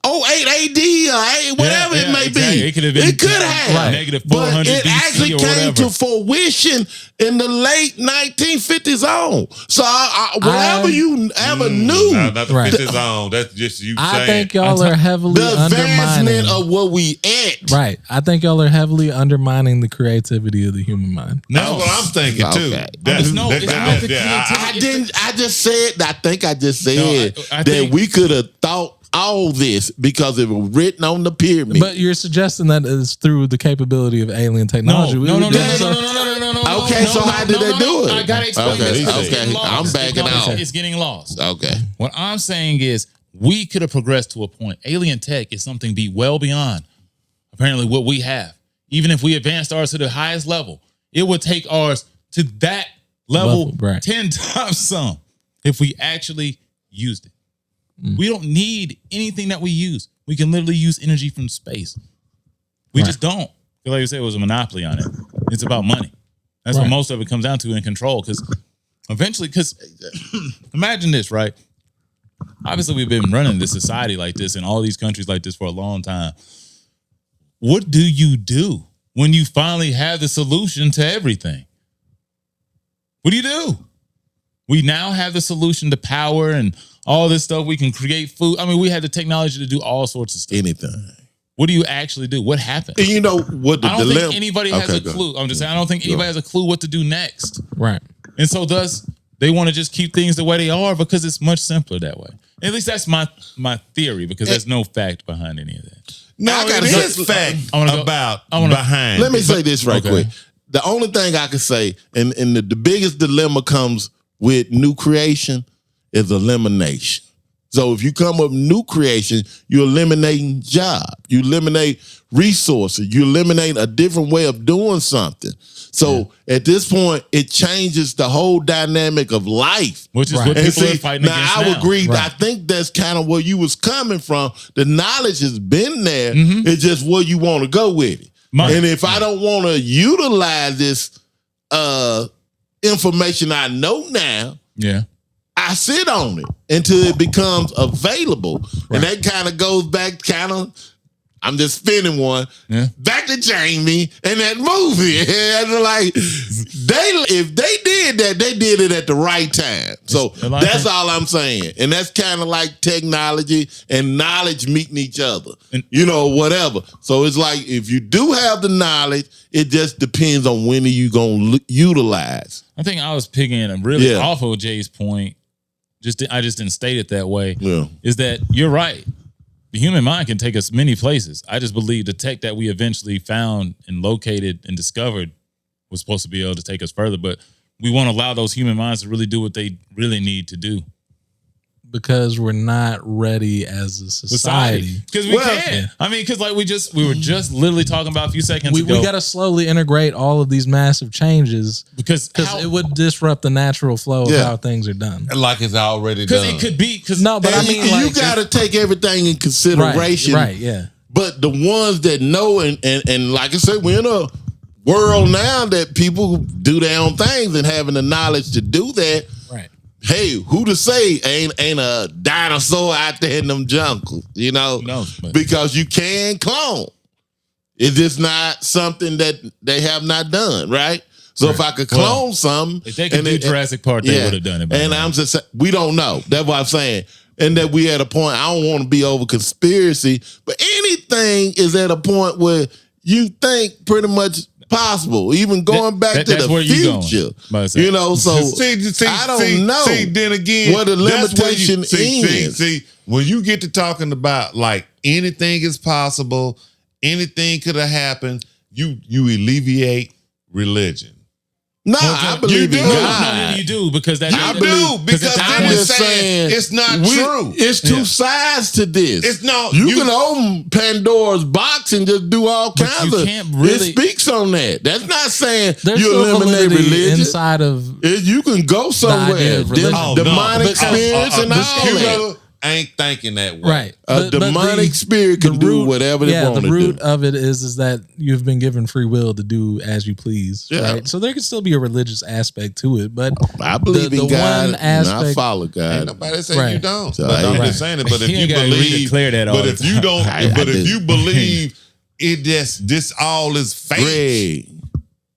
AD or whatever it may be. It could have been. It could have. Negative 400 but it BC actually or came whatever. to fruition in the late 1950s on. So whatever you ever knew. Not the 50s on. That's just you saying. I think y'all are heavily the undermining advancement of what we at. Right. I think y'all are heavily undermining the creativity of the human mind. That's what I'm thinking too. Okay. I just said. I think I just said that we could have thought all this because it was written on the pyramid. But you're suggesting that it's through the capability of alien technology. No. Okay, so how did they do it? I gotta explain this. Okay, I'm backing out. It's getting lost. Okay. What I'm saying is we could have progressed to a point. Alien tech is something well beyond apparently what we have. Even if we advanced ours to the highest level, it would take ours to that level 10 times some if we actually used it. We don't need anything that we use. We can literally use energy from space. We just don't. Like you said, it was a monopoly on it. It's about money. That's what most of it comes down to, in control. Because eventually, imagine this, right? Obviously, we've been running this society like this in all these countries like this for a long time. What do you do when you finally have the solution to everything? What do? We now have the solution to power and all this stuff. We can create food. I mean, we had the technology to do all sorts of stuff. Anything. What do you actually do? What happened? And you know what the I don't think anybody has a clue. I'm just saying, I don't think anybody has a clue what to do next. Right. And so thus, they want to just keep things the way they are because it's much simpler that way. At least that's my theory, because there's no fact behind any of that. No, I it is fact behind. Let me say this right quick. The only thing I can say, and the biggest dilemma comes with new creation is elimination. So if you come up with new creation, you're eliminating job. You eliminate resources. You eliminate a different way of doing something. So at this point, it changes the whole dynamic of life. Which is what people are fighting against now. I would agree. I think that's kind of where you was coming from. The knowledge has been there. It's just where you want to go with it. And if I don't want to utilize this information I know now, I sit on it until it becomes available. And that kind of goes back I'm just spinning one. Yeah. Back to Jamie and that movie. And like if they did that, they did it at the right time. So that's all I'm saying. And that's kind of like technology and knowledge meeting each other. Whatever. So it's like if you do have the knowledge, it just depends on when are you gonna utilize. I think I was picking really off of Jay's point. I just didn't state it that way. Yeah. Is that you're right. The human mind can take us many places. I just believe the tech that we eventually found and located and discovered was supposed to be able to take us further, but we won't allow those human minds to really do what they really need to do. Because we're not ready as a society. Because we can't. I mean, because like we were just literally talking about a few seconds ago. We got to slowly integrate all of these massive changes because it would disrupt the natural flow of how things are done. Like it's already done. Because it could be. No, but I mean, you got to take everything in consideration. Right, yeah. But the ones that know and like I said, we're in a world now that people do their own things and having the knowledge to do that. Right. Hey, who to say ain't a dinosaur out there in them jungles, No, because you can clone. It's just not something that they have not done, right? So if I could clone something, if they could do Jurassic Park, they would have done it. And I'm just we don't know. That's what I'm saying. And that we at a point. I don't want to be over conspiracy, but anything is at a point where you think pretty much possible, even going back to the future. So I don't know. See, then again, what the limitation is. See, when you get to talking about like anything is possible, anything could have happened, you alleviate religion. No, I believe in God. No, you do because that. I do because I'm just saying it's not true. It's two sides to this. It's no. You can open Pandora's box and just do all kinds of. It speaks on that. That's not saying you eliminate religion inside of. You can go somewhere. Demonic spirits and all that. Ain't thinking that way. Right. A demonic spirit can do whatever they want to do. The root of it is that you've been given free will to do as you please. Yeah. Right. So there can still be a religious aspect to it, but I believe in God and I follow God. Ain't nobody saying you don't. So but I'm just saying it. But if you believe, clear that all but if you don't, but if you believe it, this all is fake.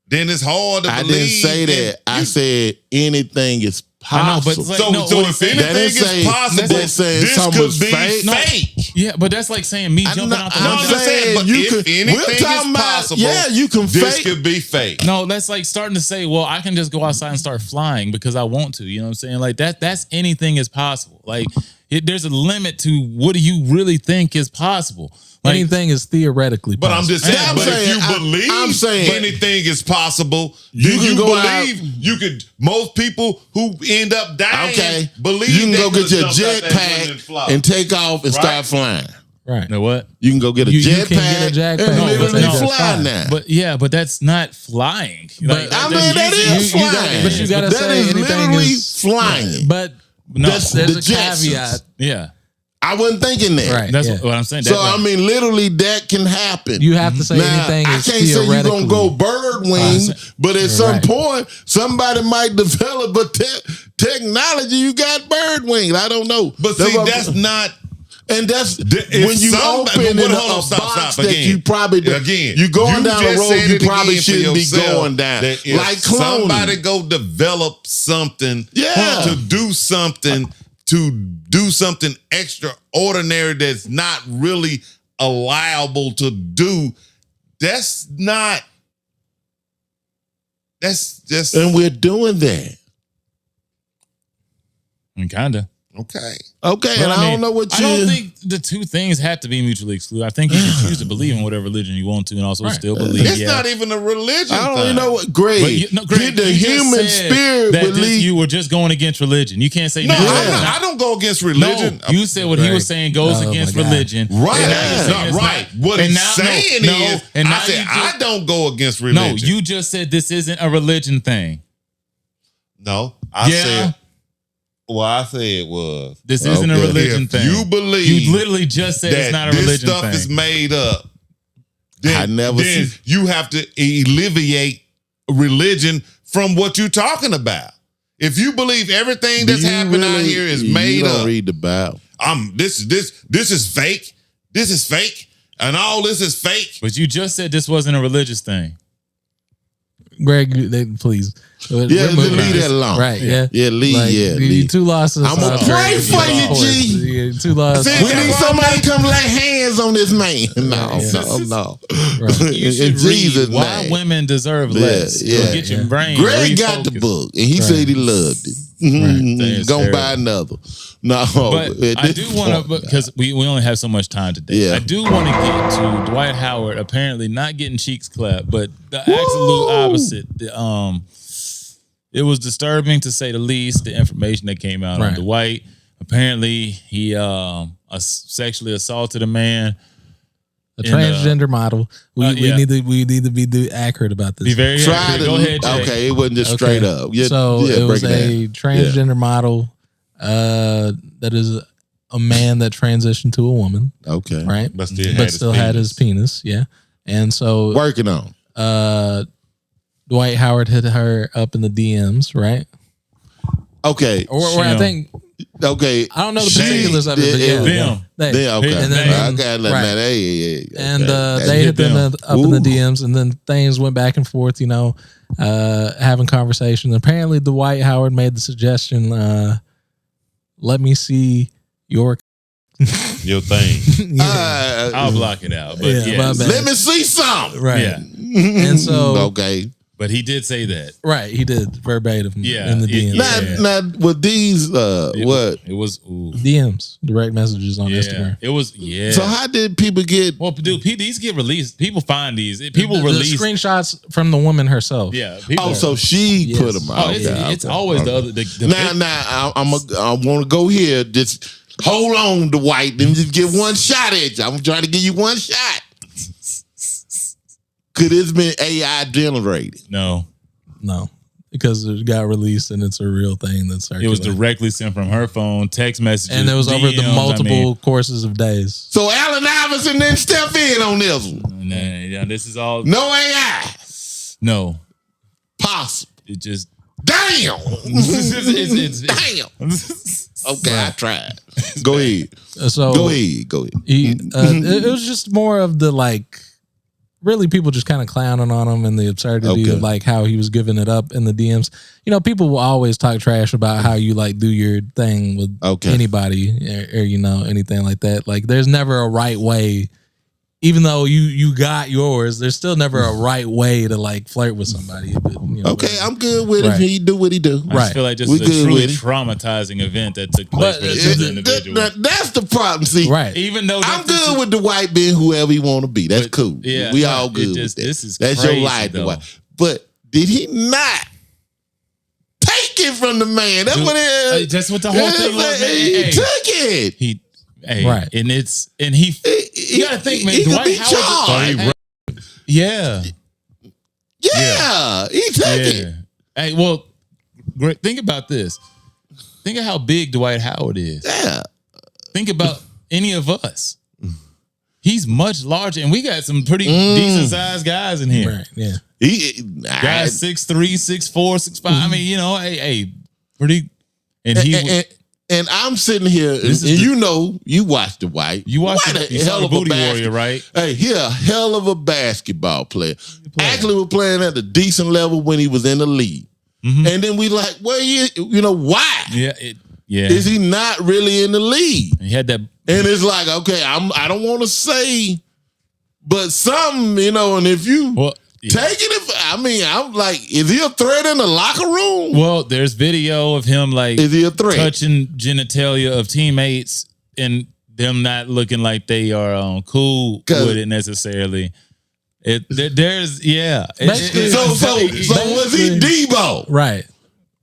Then it's hard to believe. I didn't say that. I said anything is possible. I know, but so if anything is possible, this could be fake. Yeah, but that's like saying me jumping out the window. I'm just saying, but if anything is possible, you can this fake. could be fake. No, that's like starting to say, well, I can just go outside and start flying because I want to. You know what I'm saying? Like that's anything is possible. Like there's a limit to what do you really think is possible. Like, anything is theoretically possible. But I'm just saying, if you believe anything is possible, then you believe you could. Most people who end up dying believe you can go get your jetpack and take off and start flying. Right. You know what? You can go get a jetpack and literally fly now. But that's not flying. Like, that is flying. But you gotta say anything is flying. But there's a caveat. Yeah. I wasn't thinking that. Right. That's what I'm saying. So, I mean, literally that can happen. You have to say anything I is can't say you're going to go bird wings, but at some point, somebody might develop a technology. You got bird wings. I don't know. But see, that's not... And that's when you open in a box that you probably do. Again, you going down a road you probably shouldn't be going down. Like cloning. Somebody go develop something to do something extraordinary that's not really allowable to do. That's just. And we're doing that. Kinda. Okay, and I don't know what you... I don't think the two things have to be mutually exclusive. I think you can choose to believe in whatever religion you want to and also still believe. It's not even a religion. I don't even know what... Greg, the human spirit believe... You were just going against religion. You can't say... No, I don't go against religion. No, you said what he was saying goes against religion. Right. What he's saying is... I said, I don't go against religion. No, you just said this isn't a religion thing. No, I said... Well, I said was this isn't a religion thing. You believe you literally just said it's not a religion thing. This stuff is made up. Then you have to alleviate religion from what you're talking about. If you believe everything that's happening out here is made up, read the Bible. This is fake. This is fake. And all this is fake. But you just said this wasn't a religious thing. Greg, please. Yeah, leave that alone. Right, yeah. Yeah, leave, Like, leave. 2 losses. I'm going to pray for you, G. Yeah, 2 losses. We need somebody to come lay hands on this man. No. Right. You should In Jesus' read Why name. Women Deserve Less. It'll get your brain Greg got the refocused. book, and he said he loved it. That's Gonna terrible. buy another. No, But I do want to, because we only have so much time today. Yeah. I do want to get to Dwight Howard apparently not getting cheeks clapped, but the absolute opposite. It was disturbing to say the least. The information that came out on Dwight. Apparently, he sexually assaulted a man. A transgender model. We need to be accurate about this. Be very accurate. Go ahead, Jay. Okay, it wasn't just straight up. Yeah, So it was break a transgender model that is a man that transitioned to a woman. Okay, Right? But still had his penis. Yeah. And so working on. Dwight Howard hit her up in the DMs, right? Okay, Or I think okay. I don't know the particulars of it, but them. Okay, And then, and they hit them up in the DMs, and then things went back and forth, having conversations. Apparently, Dwight Howard made the suggestion, let me see your thing. I'll block it out. But let me see some. Right. Yeah. And so, okay. But he did say that. Right, he did verbatim in the DMs. Now, with these, what? It was, DMs, direct messages on Instagram. It was, So how did people get? Well, dude, these get released. People find these. People release the screenshots from the woman herself. Yeah. So she put them out. It's always the other. Now, I want to go here. Just hold on, Dwight. Let me just get one shot at you. I'm trying to give you one shot. Could this been AI generated? No, because it got released and it's a real thing that's circulating. It was directly sent from her phone, text messages, and it was over the DMs, multiple courses of days. So Allen Iverson didn't step in on this one. Nah, this is all no AI. No, possible. It just damn. it's damn. Okay, I tried. Go ahead. Go ahead. It was just more of the really people just kind of clowning on him and the absurdity of how he was giving it up in the DMs. People will always talk trash about how you do your thing with anybody or anything like that. There's never a right way. Even though you got yours, there's still never a right way to flirt with somebody. But, I'm good with it. He do what he do. I just feel like this is a truly traumatizing event that took place for this individual. That's the problem. See, even though I'm good with the white being whoever he want to be. That's cool. Yeah, we all good with that. This is that's crazy, your life, though. Dwight. But did he not take it from the man? That's what it is. That's what the whole thing was. He took it. And he you gotta think, man. Dwight Howard. Yeah, he took it. Hey, well, Greg, think about this. Think of how big Dwight Howard is. Yeah. Think about any of us. He's much larger, and we got some pretty decent sized guys in here. Right. Yeah. Guys 6'3", 6'4", 6'5". I mean, pretty. And I'm sitting here, you watched Dwight. You watched you saw the Booty Warrior, right? Hey, he a hell of a basketball player. Actually, was playing at a decent level when he was in the league. Mm-hmm. And then we why? Yeah. Is he not really in the league? He had that, and it's okay. I don't want to say, but something, and if you take it, I'm is he a threat in the locker room? Well, there's video of him is he a threat? Touching genitalia of teammates and them not looking like they are cool with it necessarily. So was he Debo? Right.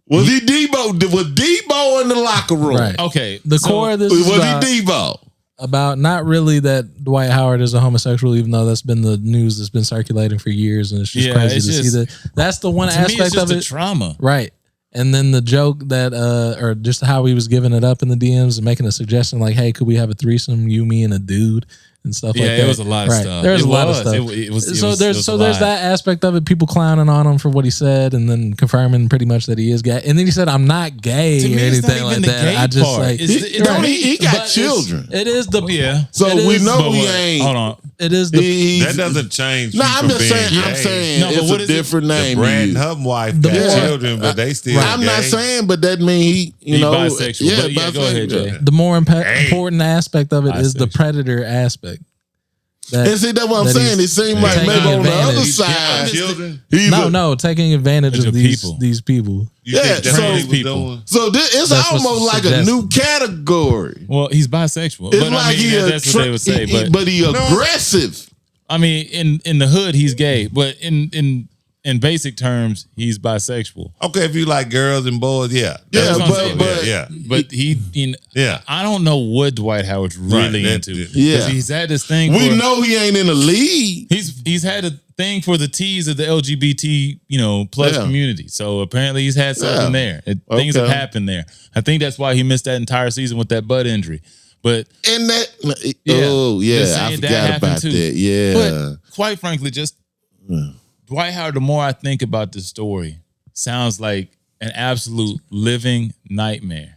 Was he Debo? Was Debo in the locker room? Right. Okay. The core of this was he Debo? About not really that Dwight Howard is a homosexual, even though that's been the news that's been circulating for years, and it's just crazy to see that. That's the one aspect of it. Trauma, right? And then the joke that, or just how he was giving it up in the DMs and making a suggestion hey, could we have a threesome, you, me, and a dude? And stuff like that. Yeah, it was a lot of stuff. There's a lot of stuff. There's that aspect of it. People clowning on him for what he said, and then confirming pretty much that he is gay. And then he said, "I'm not gay" or anything like that. I just he got children. It is the So we know we ain't. Hold on. it is the That doesn't change. No, you I'm from just being saying. I'm gay. saying No, but it's what a is it? different name. Brad to and you. her wife The got more- children, but they still. I'm not gay. saying, but that mean he bisexual. Yeah, But yeah, go ahead, bisexual. Jay. the more Hey. important aspect of it is the Bisexual. predator aspect. That- And see, that's what I'm that saying. It he's seemed like taking maybe on the other advantage. side, Children. he's no, taking advantage Of of people. these people. You think that's so- what he was people. doing? So it's That's what's almost like a new category. Well, he's bisexual. It's but like I mean, that's what they would say. But he aggressive. I mean, in the hood, he's gay. But in basic terms, he's bisexual. Okay, if you like girls and boys, yeah. Yeah, That's what I'm saying. but- yeah. But Yeah. I don't know what Dwight Howard's really Right, into. yeah. 'Cause he's had this thing. We for, know he ain't in the league. he's had a thing for the T's of the LGBT plus Yeah. community. So apparently he's had something there. Things have Okay. happened there. I think that's why he missed that entire season with that butt injury. But And that, Yeah. oh Just yeah, I saying that forgot happened about too. that. Yeah, But quite frankly, just Dwight Howard, the more I think about this story, sounds like an absolute living nightmare.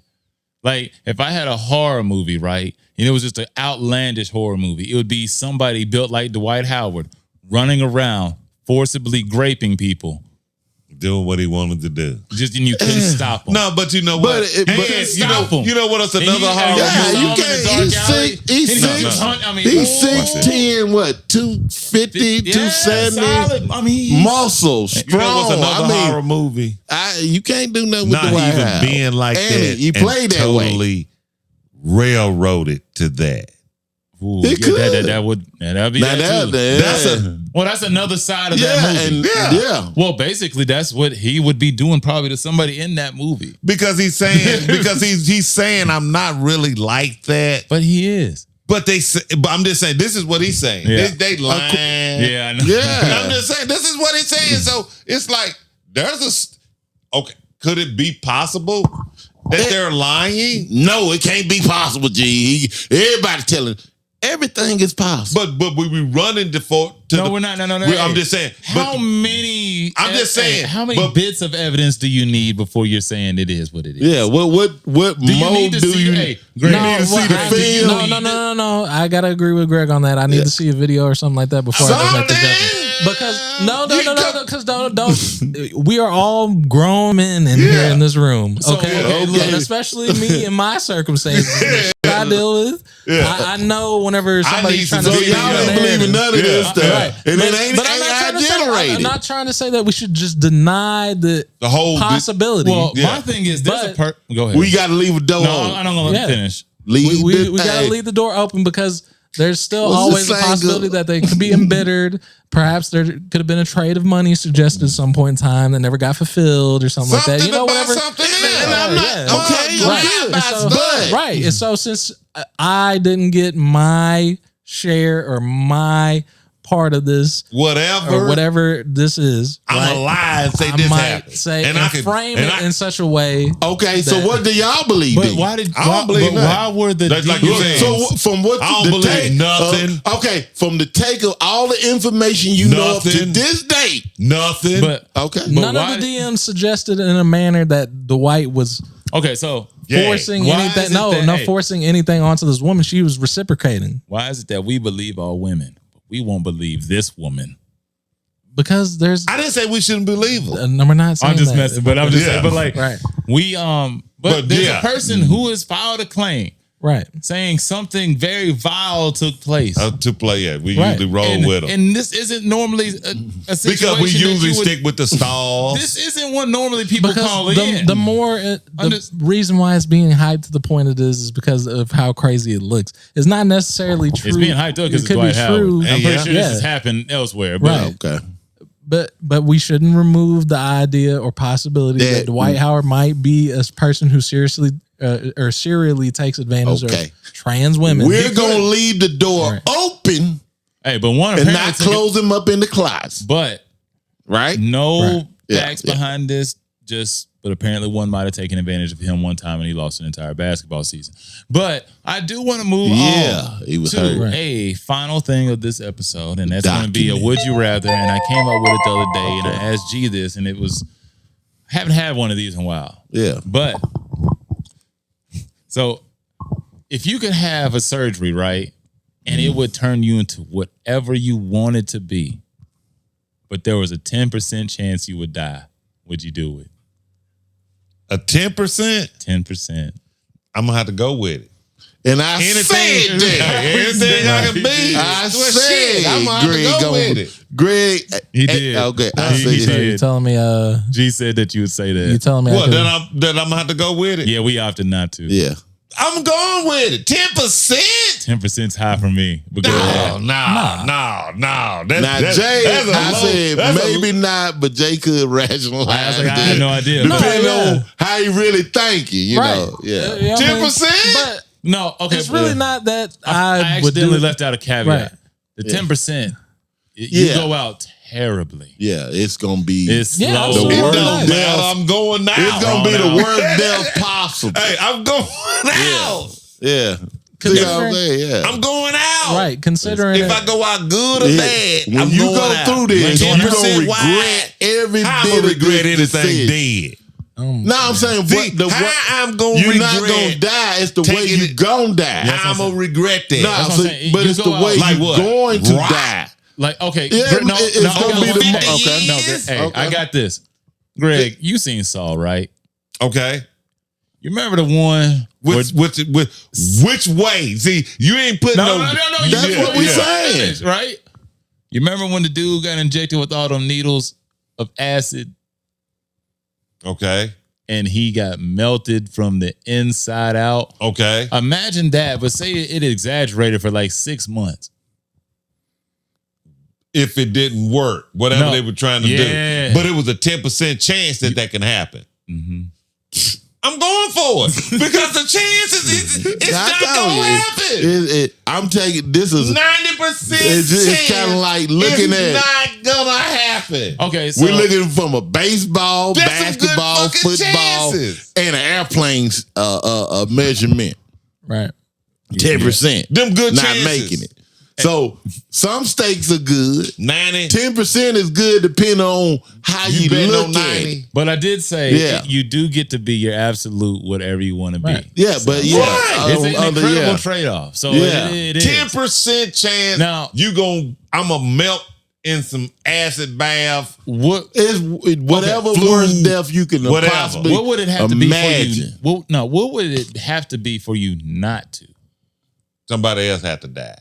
Like if I had a horror movie, right, and it was just an outlandish horror movie, it would be somebody built like Dwight Howard running around forcibly graping people. Doing what he wanted to do. Just and you couldn't stop him. No, but you know But what? it- but- And Stop him. you know what? It's And another he- horror yeah, movie. you in the can't. dark He's alley, six. He's and six. he was hunt- I mean, He's oh, 6'10", what 250, 270, solid. I mean, muscle, You strong. know what's another I mean, horror movie? you can't do nothing with Not Dwight even Howard. being like And that. He played that way. totally railroaded to that. ooh, It could. that would that'd be Now that too. That's Well, that's another side of yeah, that movie. and yeah. Well, basically, that's what he would be doing probably to somebody in that movie. because he's saying I'm not really like that. But he is. But but I'm just saying this is what he's saying. Yeah. They lying. Yeah, I know. Yeah. I'm just saying this is what he's saying. So it's like okay. Could it be possible that they're lying? No, it can't be possible, G. Everybody telling everything is possible. But we running to No, we're not. No. I'm just saying. How but many? I'm just saying, How many but- bits of evidence do you need before you're saying it is what it is? Yeah, what Do you more need to do see? you Hey, Greg, you need to see the film? No. I gotta agree with Greg on that. I need to see a video or something like that before I make the judgment. Because because don't. We are all grown men in here in this room. Okay, okay. and especially me in my circumstances. I deal with. I know whenever somebody's trying to some So get y'all in ain't there. believing none of this stuff. Right. And But- it ain't but I'm not trying to say- generated. I'm not trying to say that we should just deny the whole possibility. Well, Yeah. my thing is, there's But- go ahead. We gotta leave a door no, open. I don't gonna let Yeah. him finish. Leave we the- gotta hey, leave the door open because there's still What's the always a saying possibility go? that they could be embittered. Perhaps there could have been a trade of money suggested at some point in time that never got fulfilled or something like that. You know, about whatever. something And else. I'm not Yeah. okay. Right. good. And so, But right. And so since I didn't get my share or my part of this Whatever. or whatever this is, I'm right, a lie and say I this might happened. say And and, I could- frame and it I- in such a way. okay, so That- what do y'all believe? But then? why did? I don't why, believe but nothing. why were the That's like you DMs? said. So from what I don't the believe take, nothing. Okay, from the take of all the information you know up to Nothing. this date. Nothing. But Okay, None why- of the DMs suggested in a manner that Dwight was okay, so Yeah. forcing Why is anything. it No, that- no hey. forcing anything onto this woman. She was reciprocating why is it that we believe all women, but we won't believe this woman? because there's. I didn't say we shouldn't believe them. No, we're not saying I'm just that. messing, but I'm just Yeah. saying. But like, Right. we but there's yeah. a person who has filed a claim Right. saying something very vile took place. To play it. We Right. usually roll and, with them. and this isn't normally a situation Because we that usually you would- stick with the stalls. This isn't what normally people call Because in. the more the just- reason why it's being hyped to the point it is because of how crazy it looks. It's not necessarily true. it's being hyped up because It it's could Dwight be Howard. true. I'm pretty sure Yeah. this has happened elsewhere. But Right. okay. But we shouldn't remove the idea or possibility that Dwight Howard might be a person who seriously or serially takes advantage Okay. of trans women. We're gonna leave the door Right. open hey, but one and apparently not took it- close him up in the closet, But right? no Right. Yeah, facts yeah. behind this. But apparently one might have taken advantage of him one time and he lost an entire basketball season. But I do want to move Yeah, on he was to hurt. Right. a final thing of this episode, and that's going to be a Document. would you rather. And I came up with it the other day, and I asked G this, and it was I haven't had one of these in a while. Yeah. But so if you could have a surgery, right? and it would turn you into whatever you wanted to be, but there was a 10% chance you would die, would you do it? A 10%? 10%. I'm gonna have to go with it. And I said that. Anything I can be. I Well, said shit, I'm gonna have to go with it. Greg, He did. Okay, I He said did. it. You telling me? G said that you would say that. You telling me? What? Then I'm gonna have to go with it. Yeah, we opted not to. Yeah. I'm going with it. 10%. 10%'s high for me. Because No. Now, That's Jay, a I low- said that's a- maybe not, but Jay could rationalize I was like, I that. had no idea. Depending yeah. on how he really thinking, you know. Yeah. I mean, 10%? but No, okay. it's really not that I would do. accidentally left out a caveat. Right. The Yeah. 10%, you Yeah. go out terribly. Yeah, it's gonna be It's Yeah, slow. absolutely. the It worst don't death. matter. I'm going now. It's gonna be the Wrong worst death possible. Hey, I'm going out. Yeah. See what I'm saying? Yeah. I'm going out. Right, considering If I go out good or Yeah. bad, When I'm you going go out. through this, Like you're 10% gonna wide. regret every How bit I'm of gonna regret this anything decision. dead? No, I'm saying See, how I'm gonna you're regret not gonna die. It's the way taking you it- gonna die. How I'm gonna regret that? Nah, That's what so- I'm saying. but You it's go the way out like you're what? going to Right. die. Like, okay. Yeah, Greg, no, it's no, gonna okay, be the okay. okay. No, years. hey, Okay. I got this. Greg, you seen Saul, right? Okay. You remember the one Which way? See, you ain't putting No. That's you- what we yeah. saying. Right? You remember when the dude got injected with all them needles of acid Okay. and he got melted from the inside out? Okay. Imagine that, but say it exaggerated for like 6 months. If it didn't work, whatever No. they were trying to Yeah. do, but it was a 10% chance that can happen. Mm-hmm. I'm going for it because the chances it's I not told gonna you, happen. I'm taking this is 90% it's kind of like looking it's at not gonna happen. Okay, so we're looking from a baseball, That's some good basketball, fucking football, chances. and an airplane's measurement. right. 10%. Them good not chances. making it. So some stakes are good. 90. 10% is good depending on how you betting look on at 90. it. but I did say Yeah. you do get to be your absolute whatever you want to be. Right. Yeah, but yeah, Right. It's an under- incredible yeah. trade-off. So Yeah. it is. 10% chance Now- I'm gonna melt in some acid bath. What It's whatever Okay, flu, worst death you can whatever. possibly what would it have to be for you? imagine. What would it have to be for you not to? Somebody else had to die.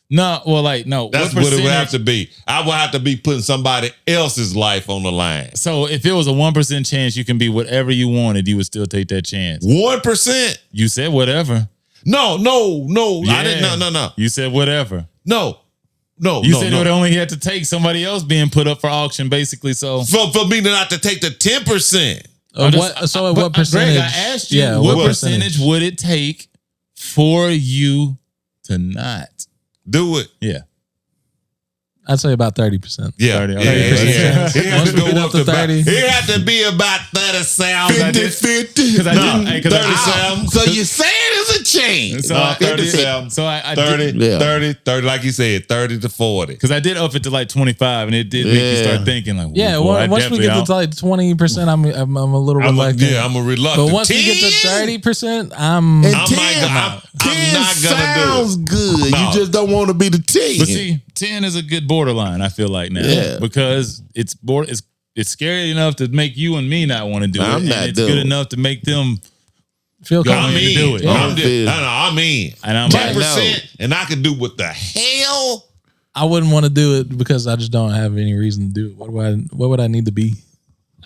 No, well, like no. That's what it would have to be. I would have to be putting somebody else's life on the line. So if it was a 1% chance you can be whatever you wanted, you would still take that chance. 1%? You said whatever. No. I didn't. Yeah. No. You said whatever. No. You said it would only have to take somebody else being put up for auction, basically. So For me not to take the 10%. So at what percentage? Greg, I asked you Yeah, what percentage would it take for you to not? Do it. Yeah. I'd say about 30%. Yeah. 30, Yeah. okay. It had Once to we go get up up to to 30. It had to be about 30,000. 50-50. Because I No, didn't. Because 37. So you're saying it's a chance. So No, I- 37. So I 30, did, Yeah. 30, like you said, 30 to 40. because I did up it to like 25, and it did make you Yeah. start thinking like, Yeah, boy, I once we definitely get to like 20%, I'm a little I'm reluctant. a reluctant. But once we get to 30%, I'm And I'm 10, not gonna 10 do it. sounds good. No. You just don't want to be the 10. But see, 10 is a good borderline, I feel like now. Yeah. Because it's scary enough to make you and me not want to do I'm it. not And it's doing good it. enough to make them feel Go comfortable. in to do it. I'm Yeah. just, I'm in. and I'm like, 10%, and I can do what the hell. I wouldn't want to do it because I just don't have any reason to do it. What would I need to be?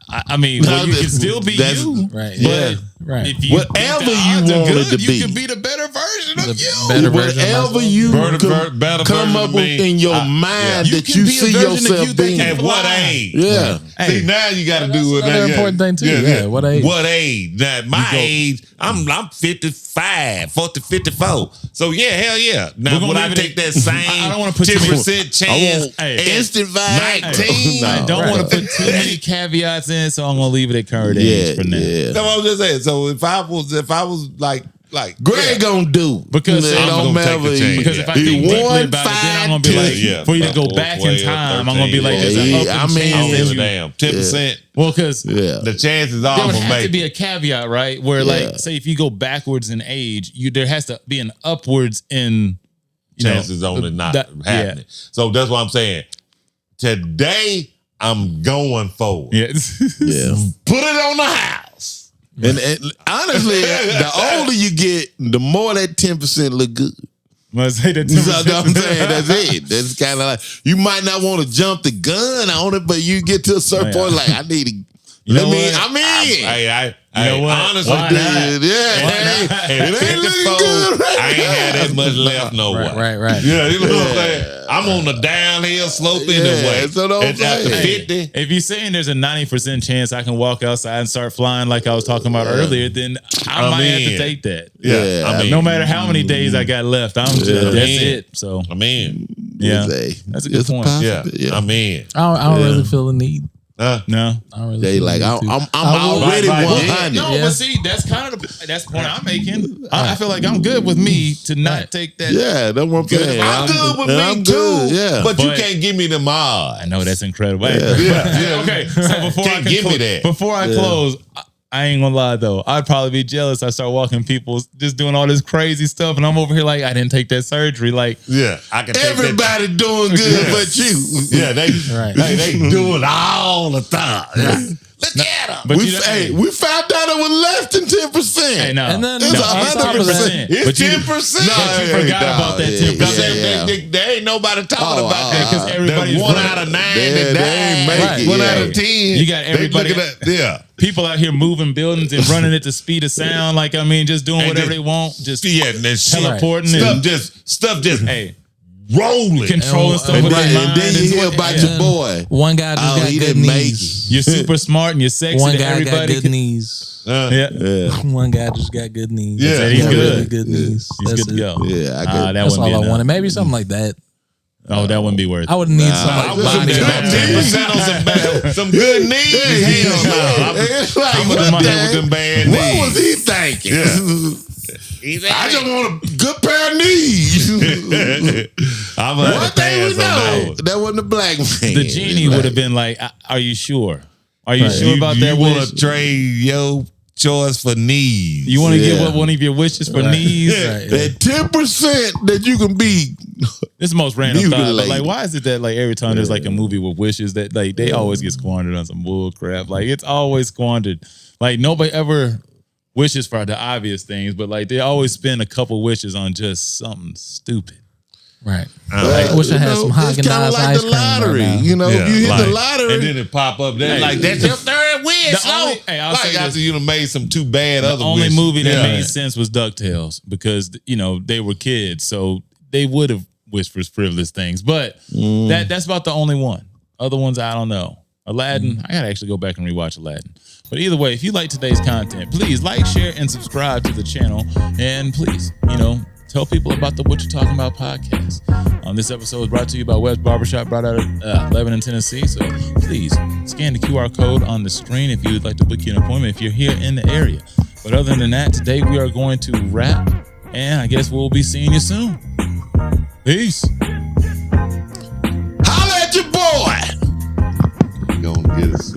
I mean, well, you can still be That's- you. Right. But Yeah. Right. if you Whatever think the you odds are want it good, to be. you can be the better version of The you. better version of Whatever myself. you Better come version up of with me. in your mind You that can you be a see version of yourself you that being. can At what age? Yeah. See, now you got to do it. another important thing, too. Yeah, what age? What age? Now, my age, I'm 55, 54. So yeah, hell yeah. Now We're gonna would I leave it take at- that same I don't wanna put too many- 10% chance? Hey. Instant vibe. 19. I don't Right. want to put too many caveats in, so I'm gonna leave it at current Yeah, age for now. yeah. That's what I was just saying. So if I was like Greg gonna do Because it I'm don't gonna take matter. the chance. Because if I He think deeply won about it, then I'm gonna 5-2. be like, Yeah. for you to go Fourth back in way or time, I'm gonna be like, 13. there's an Yeah, up I and mean, I chance don't that give a you. damn. 10%. Well, because Yeah. The chances there are I'm would gonna have to make be it. a caveat, right? Where Yeah. like, say if you go backwards in age, there has to be an upwards in chances on it not happening. Yeah. So that's what I'm saying. Today, I'm going forward. Yeah. Yeah. Put it on the house. And honestly, the older you get, the more that 10% look good. Must say that You know what I'm saying? That's it. That's kind of like, you might not want to jump the gun on it, but you get to a certain point like, I need to, You know what? I'm in. You know what? Honestly, Why not? It ain't looking good right I ain't had that much left no way. Right. Yeah, you know what I'm saying? I'm on the downhill slope anyway. that's what I'm It's after saying. 50. If you're saying there's a 90% chance I can walk outside and start flying like I was talking about earlier, then I might have to take that. Yeah, I mean, No matter how many days I got left, that's it. So I'm in. yeah, that's a good point. Yeah, I'm in. I don't really feel the need. No, I don't really They feel like, the need I'm to. already Right. 100. No, Yeah. but see, that's kind of that's the point I'm making. I feel like I'm good with me to not take that. Yeah, that's what I'm saying. I'm good with me I'm too. good, yeah. But you But- can't give me the mod. I know that's incredible. Yeah. Okay, so before Can't give me that. Before I close, I ain't gonna lie though, I'd probably be jealous. I start walking people just doing all this crazy stuff, and I'm over here like I didn't take that surgery. Like, Yeah, I can take that. Everybody doing good but you. Yeah, they Right. they do it all the time. Yeah. Look at them. but We found out it was less than 10%. hey, no, And then It's no, no, on top of that, 100%. It's But you- 10%. But you forgot about that 10%. Because there ain't nobody talking about that. because everybody's There's 1 running. out of 9 They that ain't died. make it, 1 out yeah. of 10. You got They everybody- looking at- yeah. People out here moving buildings and running at the speed of sound. Like, I mean, just doing And whatever just- they want. Just Yeah, and then shit. teleporting Stuff just hey, rolling. controlling And- stuff And with their then, mind. and then you hear about Yeah. your boy. one guy just Oh, got he good didn't make knees. You're super smart and you're sexy. One to guy got everybody. good knees. Yeah. One guy just got good knees. Yeah. Said he's Got good. really good knees. He's That's good to it. go. Yeah, I Ah, get that That's wouldn't all be I enough. wanted. Maybe something like that. Oh, that wouldn't be worth I it. would need I somebody. was some body good back. 10% on some good knees. Hell no. It's like, I'm what gonna the deal with heck? them bad What knees. was he thinking? Yeah. I just want a good pair of knees. I'm One thing we know, that wasn't a black man. The genie would have been like, "Are you sure? Are you sure about that You wish? want to trade your choice for knees? You want to Yeah. give up one of your wishes for Right. knees?" Right. That 10% that you can be. This is the most random thought. But Mutilated. like, why is it that like every time there's like a movie with wishes that like they always get squandered on some bull crap? Like it's always squandered. Like nobody ever wishes for the obvious things, but like they always spend a couple wishes on just something stupid. Right. I wish I had some It's kind Haagen-Dazs of like ice the cream right lottery. now. You know, if you hit the like- lottery. and then it pop up there Hey. like that's your third wish. The only- hey, I'll like say after this. you done made some too bad The other only wishes. movie that Yeah. made sense was DuckTales because they were kids, so they would have wished for frivolous things. But that's about the only one. Other ones, I don't know. Aladdin, I gotta actually go back and rewatch Aladdin. But either way, if you like today's content, please like, share, and subscribe to the channel. And please, tell people about the What You Talking About podcast. This episode is brought to you by Webb's Barbershop, brought out of Lebanon, Tennessee. So please scan the QR code on the screen if you would like to book you an appointment if you're here in the area. But other than that, today we are going to wrap, and I guess we'll be seeing you soon. Peace. Holla at your boy. Gonna get us.